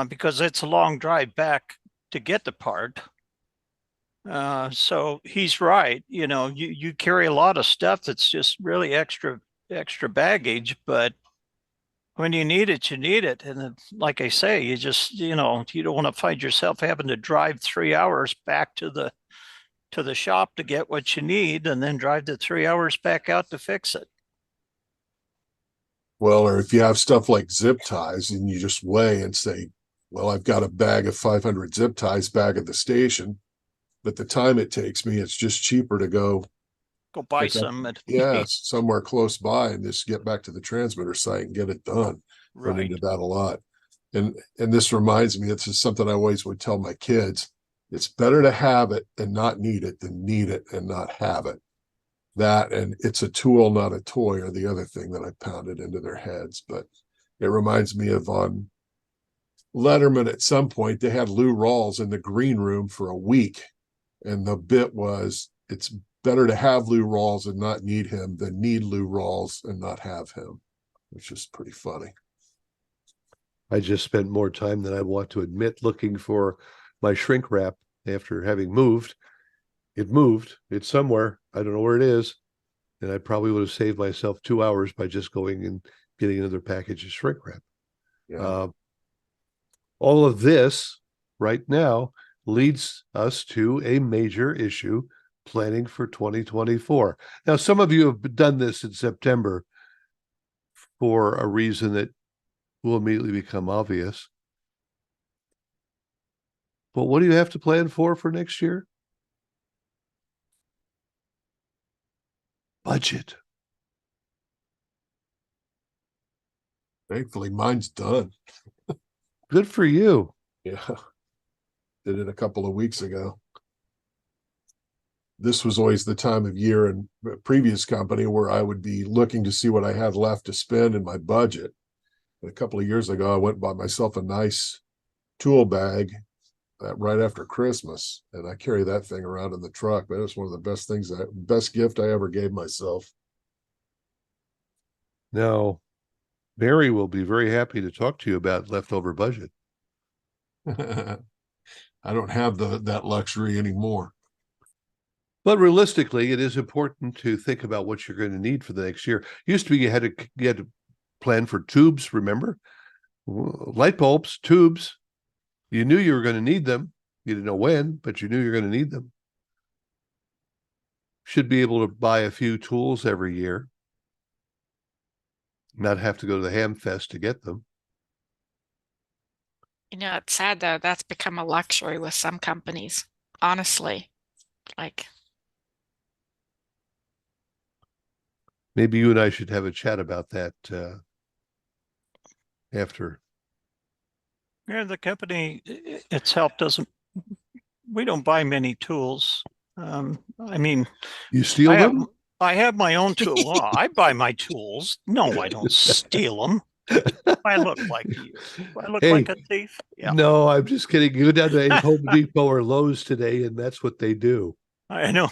because it's a long drive back to get the part. So he's right. You carry a lot of stuff that's just really extra baggage, but when you need it, you need it. And like I say, you just, you don't want to find yourself having to drive 3 hours back to the shop to get what you need and then drive the 3 hours back out to fix it. Well, or if you have stuff like zip ties and you just weigh and say, well, I've got a bag of 500 zip ties back at the station, but the time it takes me, it's just cheaper to go buy some. Somewhere close by and just get back to the transmitter site and get it done. Run into that a lot. And this reminds me, this is something I always would tell my kids. It's better to have it and not need it than need it and not have it. That and it's a tool, not a toy, are the other thing that I pounded into their heads. But it reminds me of on Letterman at some point, they had Lou Rawls in the green room for a week. And the bit was, it's better to have Lou Rawls and not need him than need Lou Rawls and not have him, which is pretty funny. I just spent more time than I want to admit looking for my shrink wrap after having moved. It moved. It's somewhere. I don't know where it is. And I probably would have saved myself 2 hours by just going and getting another package of shrink wrap. Yeah. All of this right now leads us to a major issue, planning for 2024. Now, some of you have done this in September for a reason that will immediately become obvious. But what do you have to plan for next year? Budget. Thankfully, mine's done. Good for you. Yeah. Did it a couple of weeks ago. This was always the time of year in a previous company where I would be looking to see what I had left to spend in my budget. A couple of years ago, I went and bought myself a nice tool bag right after Christmas, and I carry that thing around in the truck. But it was one of the best gift I ever gave myself. Now, Mary will be very happy to talk to you about leftover budget. I don't have that luxury anymore. But realistically, it is important to think about what you're going to need for the next year. Used to be you had to plan for tubes, remember? Light bulbs, tubes. You knew you were going to need them. You didn't know when, but you knew you're going to need them. Should be able to buy a few tools every year. Not have to go to the Ham Fest to get them. You know, it's sad though, that's become a luxury with some companies, honestly. Like, Maybe you and I should have a chat about that after. Yeah, the company itself doesn't, we don't buy many tools. I mean, you steal them? I have my own tool. Oh, I buy my tools. No, I don't steal them. I look like you. I look like a thief. Yeah. No, I'm just kidding. You go down to Home Depot or Lowe's today, and that's what they do. I know.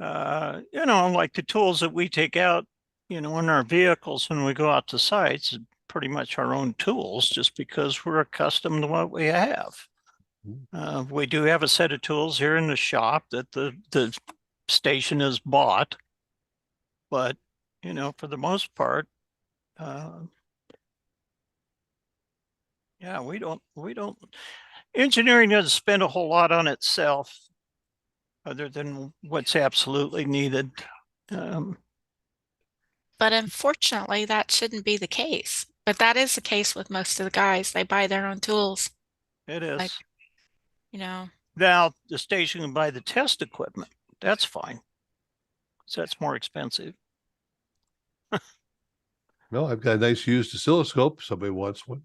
Like the tools that we take out, in our vehicles when we go out to sites, pretty much our own tools, just because we're accustomed to what we have. We do have a set of tools here in the shop that the station has bought, but for the most part, yeah, we don't. Engineering doesn't spend a whole lot on itself, other than what's absolutely needed. but unfortunately, that shouldn't be the case. But that is the case with most of the guys. They buy their own tools. It is. Like, Now the station can buy the test equipment. That's fine. So that's more expensive. No, I've got a nice used oscilloscope. Somebody wants one.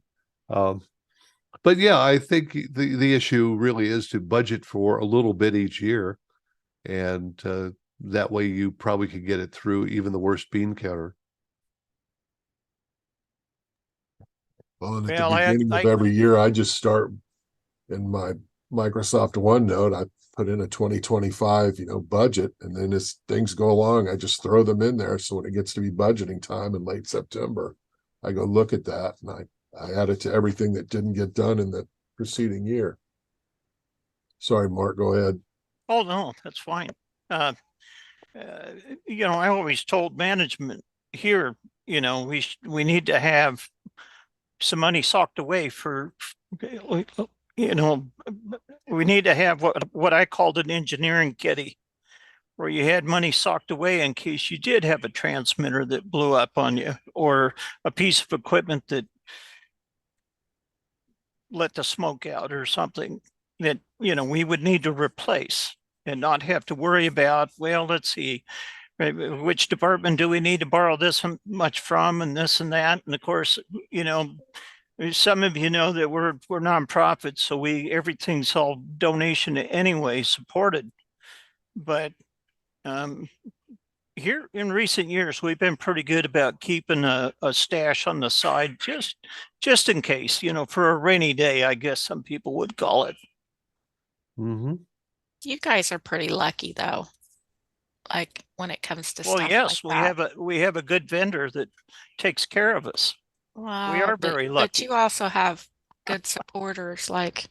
But yeah, I think the issue really is to budget for a little bit each year. And that way you probably could get it through even the worst bean counter. Well, and at the beginning of every year, I just start in my Microsoft OneNote. I put in a 2025, budget, and then as things go along, I just throw them in there. So when it gets to be budgeting time in late September, I go look at that and I add it to everything that didn't get done in the preceding year. Sorry, Mark, go ahead. Oh, no, that's fine. I always told management here, we need to have some money socked away for, we need to have what I called an engineering kitty, where you had money socked away in case you did have a transmitter that blew up on you, or a piece of equipment that let the smoke out, or something that, we would need to replace and not have to worry about, well, let's see, which department do we need to borrow this much from, and this and that. And of course, some of you know that we're nonprofits, so everything's all donation anyway, supported. But here in recent years, we've been pretty good about keeping a stash on the side, just in case, for a rainy day, I guess some people would call it. Mm-hmm. you guys are pretty lucky though. Like when it comes to stuff yes, like that. we have a good vendor that takes care of us. Well, we are very lucky. But you also have good supporters. Like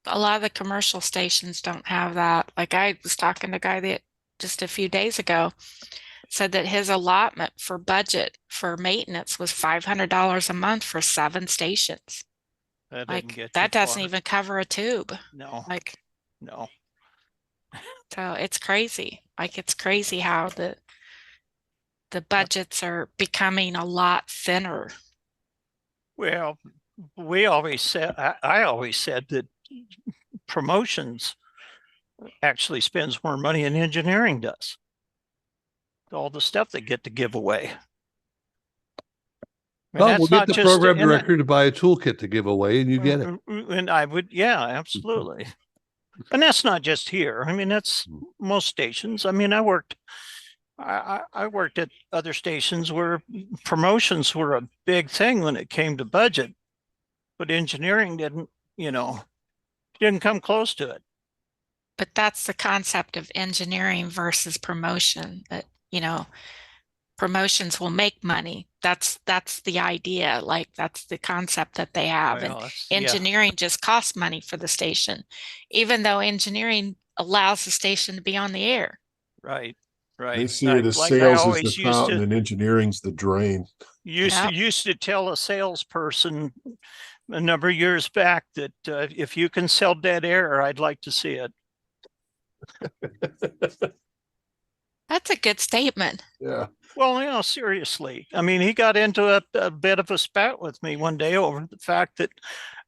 a lot of the commercial stations don't have that. Like I was talking to a guy that just a few days ago said that his allotment for budget for maintenance was $500 a month for 7 stations. That doesn't even cover a tube. No. No. So it's crazy. It's crazy how the budgets are becoming a lot thinner. Well, I always said that promotions actually spends more money than engineering does. All the stuff they get to give away. Well, we'll get the program director to buy a toolkit to give away, and you get it. And I would, yeah, absolutely. And that's not just here. I mean, that's most stations. I mean, I worked I worked at other stations where promotions were a big thing when it came to budget, but engineering didn't come close to it. But that's the concept of engineering versus promotion, that, promotions will make money. That's the idea. Like, that's the concept that they have. And Well, engineering just costs money for the station, even though engineering allows the station to be on the air. Right. They see it as sales is the fountain and engineering's the drain. Used to tell a salesperson a number of years back that if you can sell dead air, I'd like to see it. That's a good statement. Yeah. Well, seriously. I mean, he got into a bit of a spat with me one day over the fact that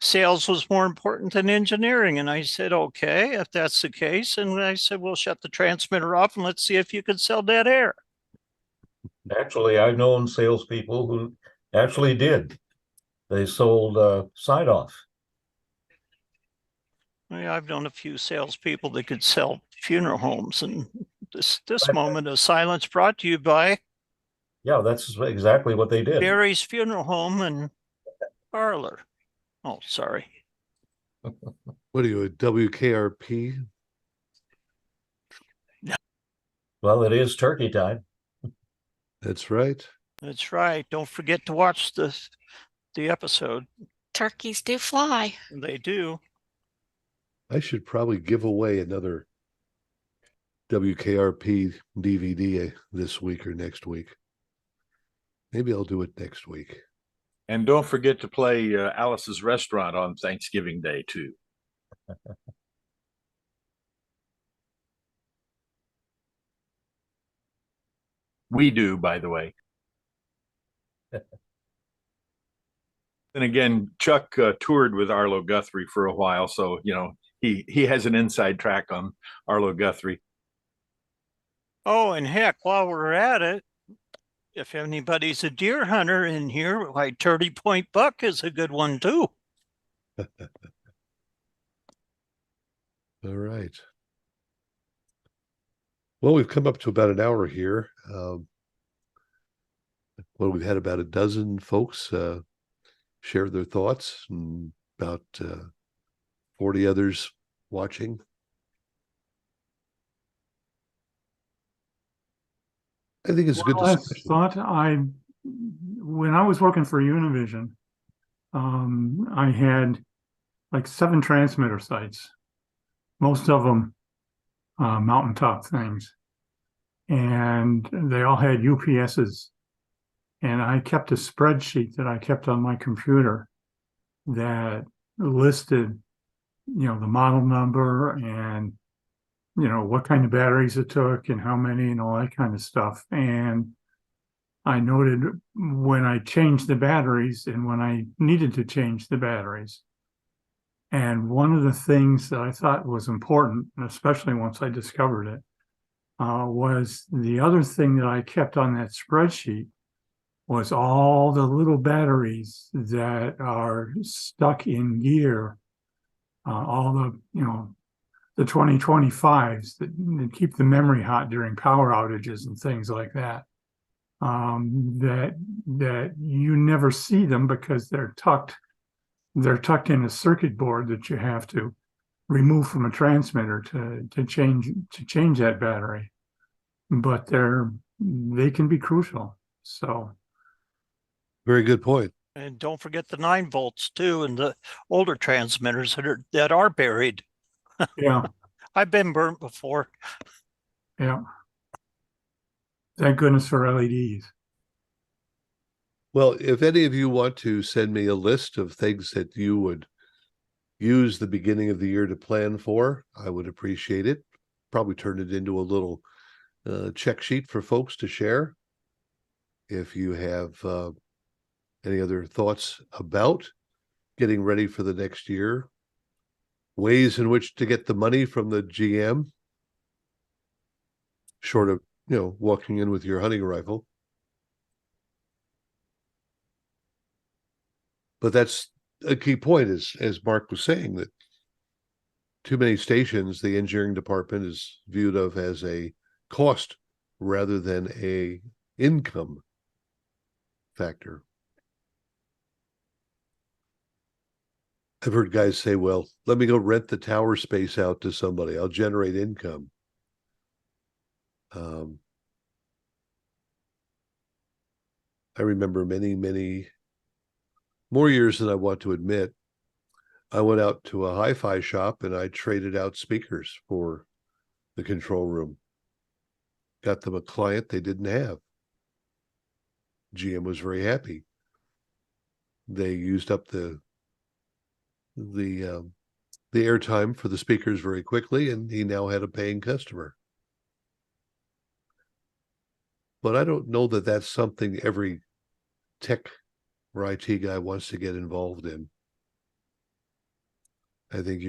sales was more important than engineering. And I said, okay, if that's the case. And I said, well, shut the transmitter off and let's see if you can sell dead air. Actually, I've known salespeople who actually did. They sold side off. Yeah, I've known a few salespeople that could sell funeral homes, and this moment of silence brought to you by that's exactly what they did. Barry's Funeral Home and Parlor. Oh, sorry. What are you, a WKRP? Well, it is turkey time. That's right. That's right. Don't forget to watch the episode. Turkeys do fly. They do. I should probably give away another WKRP DVD this week or next week. Maybe I'll do it next week. And don't forget to play Alice's Restaurant on Thanksgiving Day, too. We do, by the way. And again, Chuck toured with Arlo Guthrie for a while, so he has an inside track on Arlo Guthrie. Oh, and heck, while we're at it, if anybody's a deer hunter in here, why, Turkey Point Buck is a good one too. All right. Well, we've come up to about an hour here. We've had about a dozen folks share their thoughts, and about 40 others watching. I think it's a good discussion. When I was working for Univision, I had like 7 transmitter sites, most of them mountaintop things, and they all had UPSs. And I kept a spreadsheet that I kept on my computer that listed, the model number and, what kind of batteries it took and how many and all that kind of stuff. And I noted when I changed the batteries and when I needed to change the batteries. And one of the things that I thought was important, especially once I discovered it, was the other thing that I kept on that spreadsheet was all the little batteries that are stuck in gear, all the 2025s that keep the memory hot during power outages and things like that. That you never see them because they're tucked in a circuit board that you have to remove from a transmitter to change that battery. But they can be crucial. So. Very good point. And don't forget the 9 volts too, and the older transmitters that are buried. Yeah. I've been burnt before. Yeah. Thank goodness for LEDs. Well, if any of you want to send me a list of things that you would use the beginning of the year to plan for, I would appreciate it. Probably turn it into a little check sheet for folks to share. If you have any other thoughts about getting ready for the next year, ways in which to get the money from the GM, short of, walking in with your hunting rifle. But that's a key point, as Mark was saying, that too many stations, the engineering department is viewed of as a cost rather than a income factor. I've heard guys say, well, let me go rent the tower space out to somebody. I'll generate income. I remember many, many more years than I want to admit. I went out to a hi-fi shop and I traded out speakers for the control room. Got them a client they didn't have. GM was very happy. They used up the airtime for the speakers very quickly, and he now had a paying customer. But I don't know that that's something every tech or IT guy wants to get involved in. I think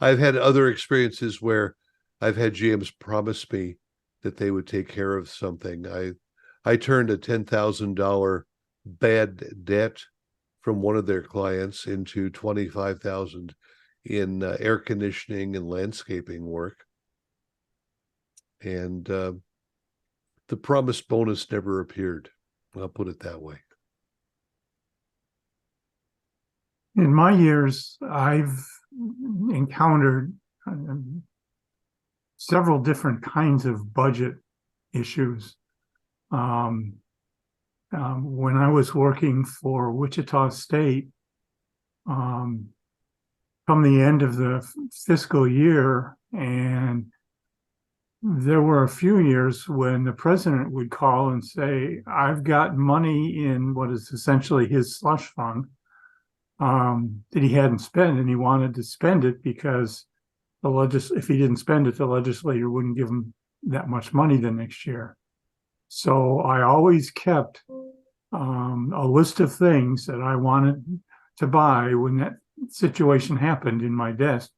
I've had other experiences where I've had GMs promise me that they would take care of something. I turned a $10,000 bad debt from one of their clients into $25,000 in air conditioning and landscaping work. And the promised bonus never appeared. I'll put it that way. In my years, I've encountered several different kinds of budget issues. When I was working for Wichita State, come the end of the fiscal year, and there were a few years when the president would call and say, I've got money in what is essentially his slush fund that he hadn't spent, and he wanted to spend it because if he didn't spend it, the legislature wouldn't give him that much money the next year. So I always kept a list of things that I wanted to buy when that situation happened in my desk,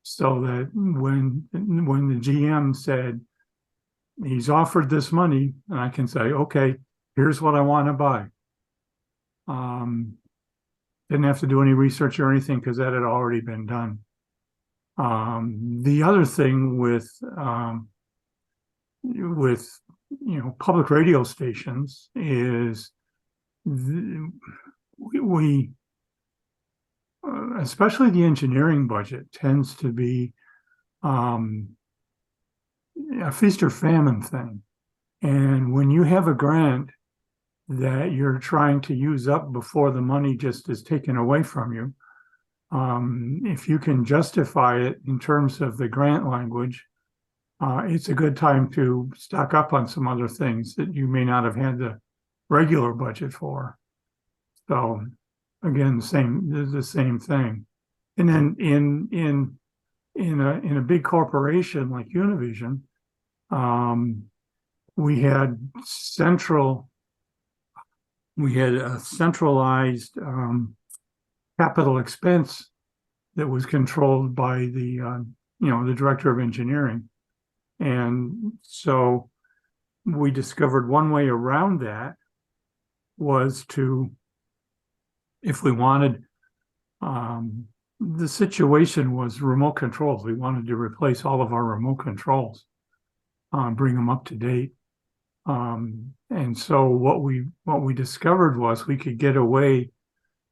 so that when the GM said he's offered this money, and I can say, okay, here's what I want to buy. Didn't have to do any research or anything because that had already been done. The other thing with public radio stations is we especially the engineering budget tends to be a feast or famine thing. And when you have a grant that you're trying to use up before the money just is taken away from you, if you can justify it in terms of the grant language, it's a good time to stock up on some other things that you may not have had the regular budget for. So again, the same thing. And then in a big corporation like Univision, we had a centralized capital expense that was controlled by the director of engineering. And so we discovered one way around that was to, if we wanted, the situation was remote controls. We wanted to replace all of our remote controls, bring them up to date. And so what we discovered was we could get away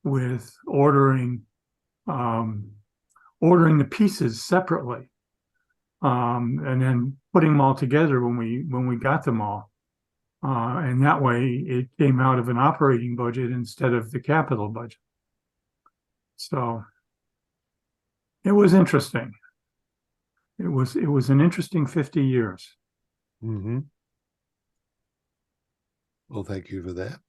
with ordering the pieces separately, and then putting them all together when we got them all. And that way it came out of an operating budget instead of the capital budget. So it was interesting. It was an interesting 50 years. Mm-hmm. Well, thank you for that.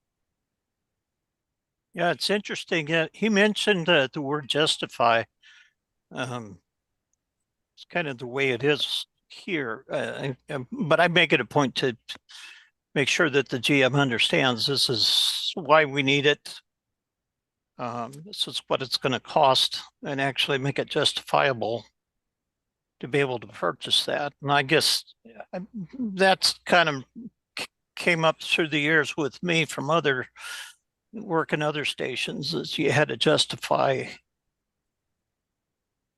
Yeah, it's interesting. He mentioned the word justify. It's kind of the way it is here. But I make it a point to make sure that the GM understands this is why we need it. This is what it's going to cost, and actually make it justifiable to be able to purchase that. And I guess that's kind of came up through the years with me from other work in other stations, is you had to justify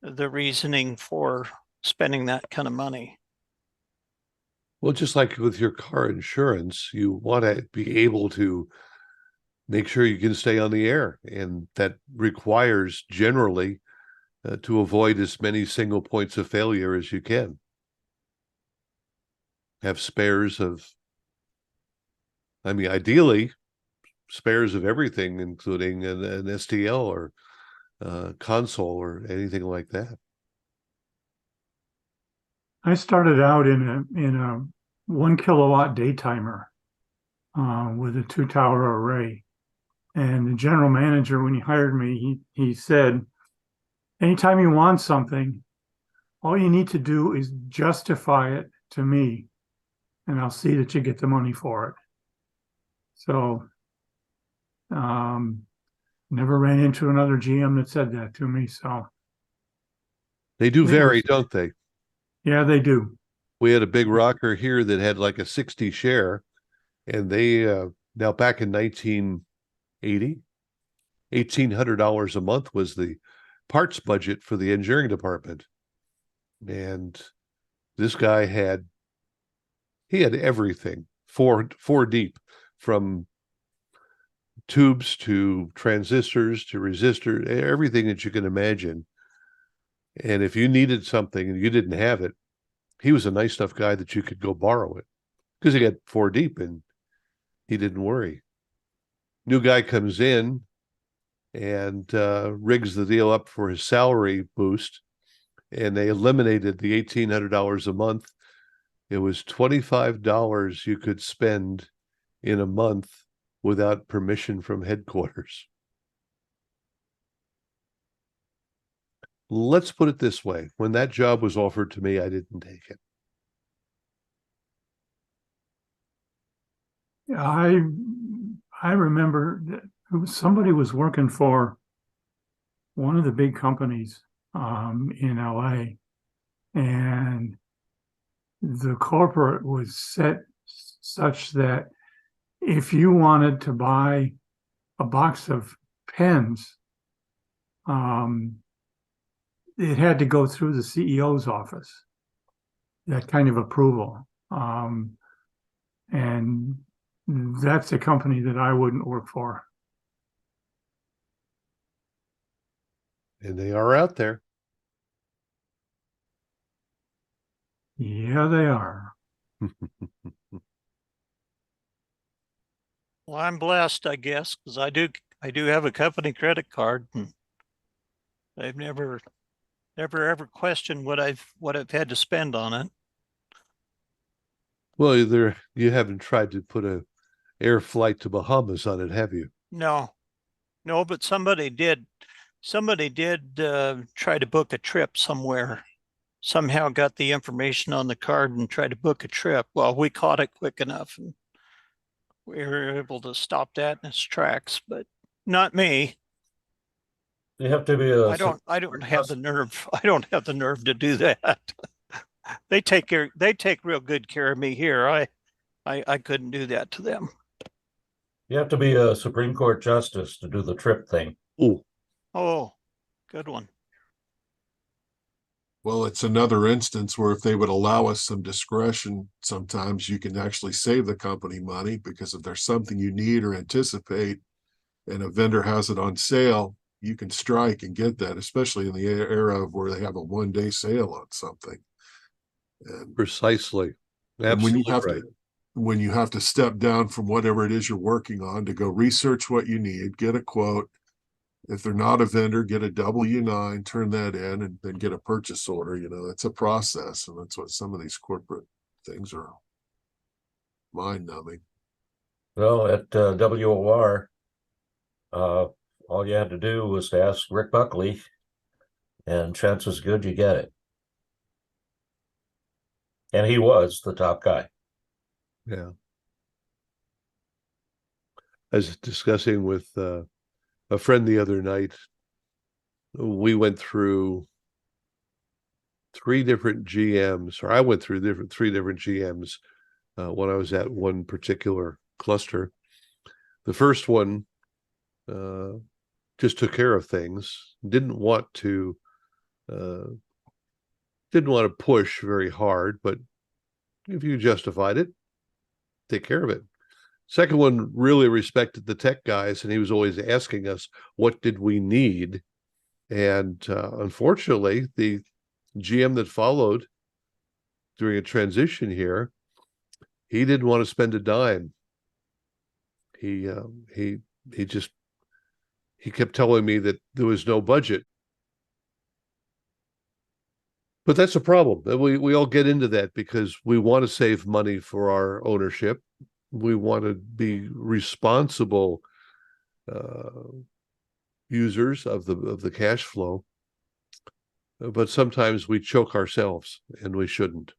the reasoning for spending that kind of money. Well, just like with your car insurance, you want to be able to make sure you can stay on the air. And that requires generally to avoid as many single points of failure as you can. Have spares of, I mean, ideally, spares of everything, including an STL or console or anything like that. I started out in a 1 kilowatt day timer with a 2-tower array. And the general manager, when he hired me, he said, anytime you want something, all you need to do is justify it to me, and I'll see that you get the money for it. So never ran into another GM that said that to me. So they do vary, don't they? Yeah, they do. We had a big rocker here that had like a 60 share, and they now back in 1980, $1,800 a month was the parts budget for the engineering department. And this guy had everything, four deep, from tubes to transistors to resistors, everything that you can imagine. And if you needed something and you didn't have it, he was a nice enough guy that you could go borrow it because he got 4 deep and he didn't worry. New guy comes in and rigs the deal up for his salary boost, and they eliminated the $1,800 a month. It was $25 you could spend in a month without permission from headquarters. Let's put it this way. When that job was offered to me, I didn't take it. I remember that somebody was working for one of the big companies in LA, and the corporate was set such that if you wanted to buy a box of pens, it had to go through the CEO's office, that kind of approval. And that's a company that I wouldn't work for. And they are out there. Yeah, they are. Well, I'm blessed, I guess, because I do have a company credit card, and I've never ever questioned what I've had to spend on it. Well, you haven't tried to put a air flight to Bahamas on it, have you? No, but somebody did try to book a trip somewhere. Somehow got the information on the card and tried to book a trip. Well, we caught it quick enough, and we were able to stop that in its tracks, but not me. You have to be I don't have the nerve. I don't have the nerve to do that. They take real good care of me here. I couldn't do that to them. You have to be a Supreme Court justice to do the trip thing. Oh, good one. Well, it's another instance where if they would allow us some discretion, sometimes you can actually save the company money, because if there's something you need or anticipate and a vendor has it on sale, you can strike and get that, especially in the era of where they have a 1-day sale on something. And precisely. Absolutely. Absolutely right. When you have to step down from whatever it is you're working on to go research what you need, get a quote. If they're not a vendor, get a W-9, turn that in, and then get a purchase order. It's a process, and that's what some of these corporate things are mind-numbing. Well, at WOR, all you had to do was to ask Rick Buckley, and chances good you get it. And he was the top guy. Yeah. I was discussing with a friend the other night. We went through 3 different GMs, or I went through 3 different GMs when I was at one particular cluster. The first one just took care of things, didn't want to didn't want to push very hard, but if you justified it, take care of it. Second one really respected the tech guys, and he was always asking us, what did we need? And unfortunately, the GM that followed during a transition here, he didn't want to spend a dime. He kept telling me that there was no budget. But that's a problem. We all get into that because we want to save money for our ownership. We want to be responsible users of the cash flow, but sometimes we choke ourselves, and we shouldn't.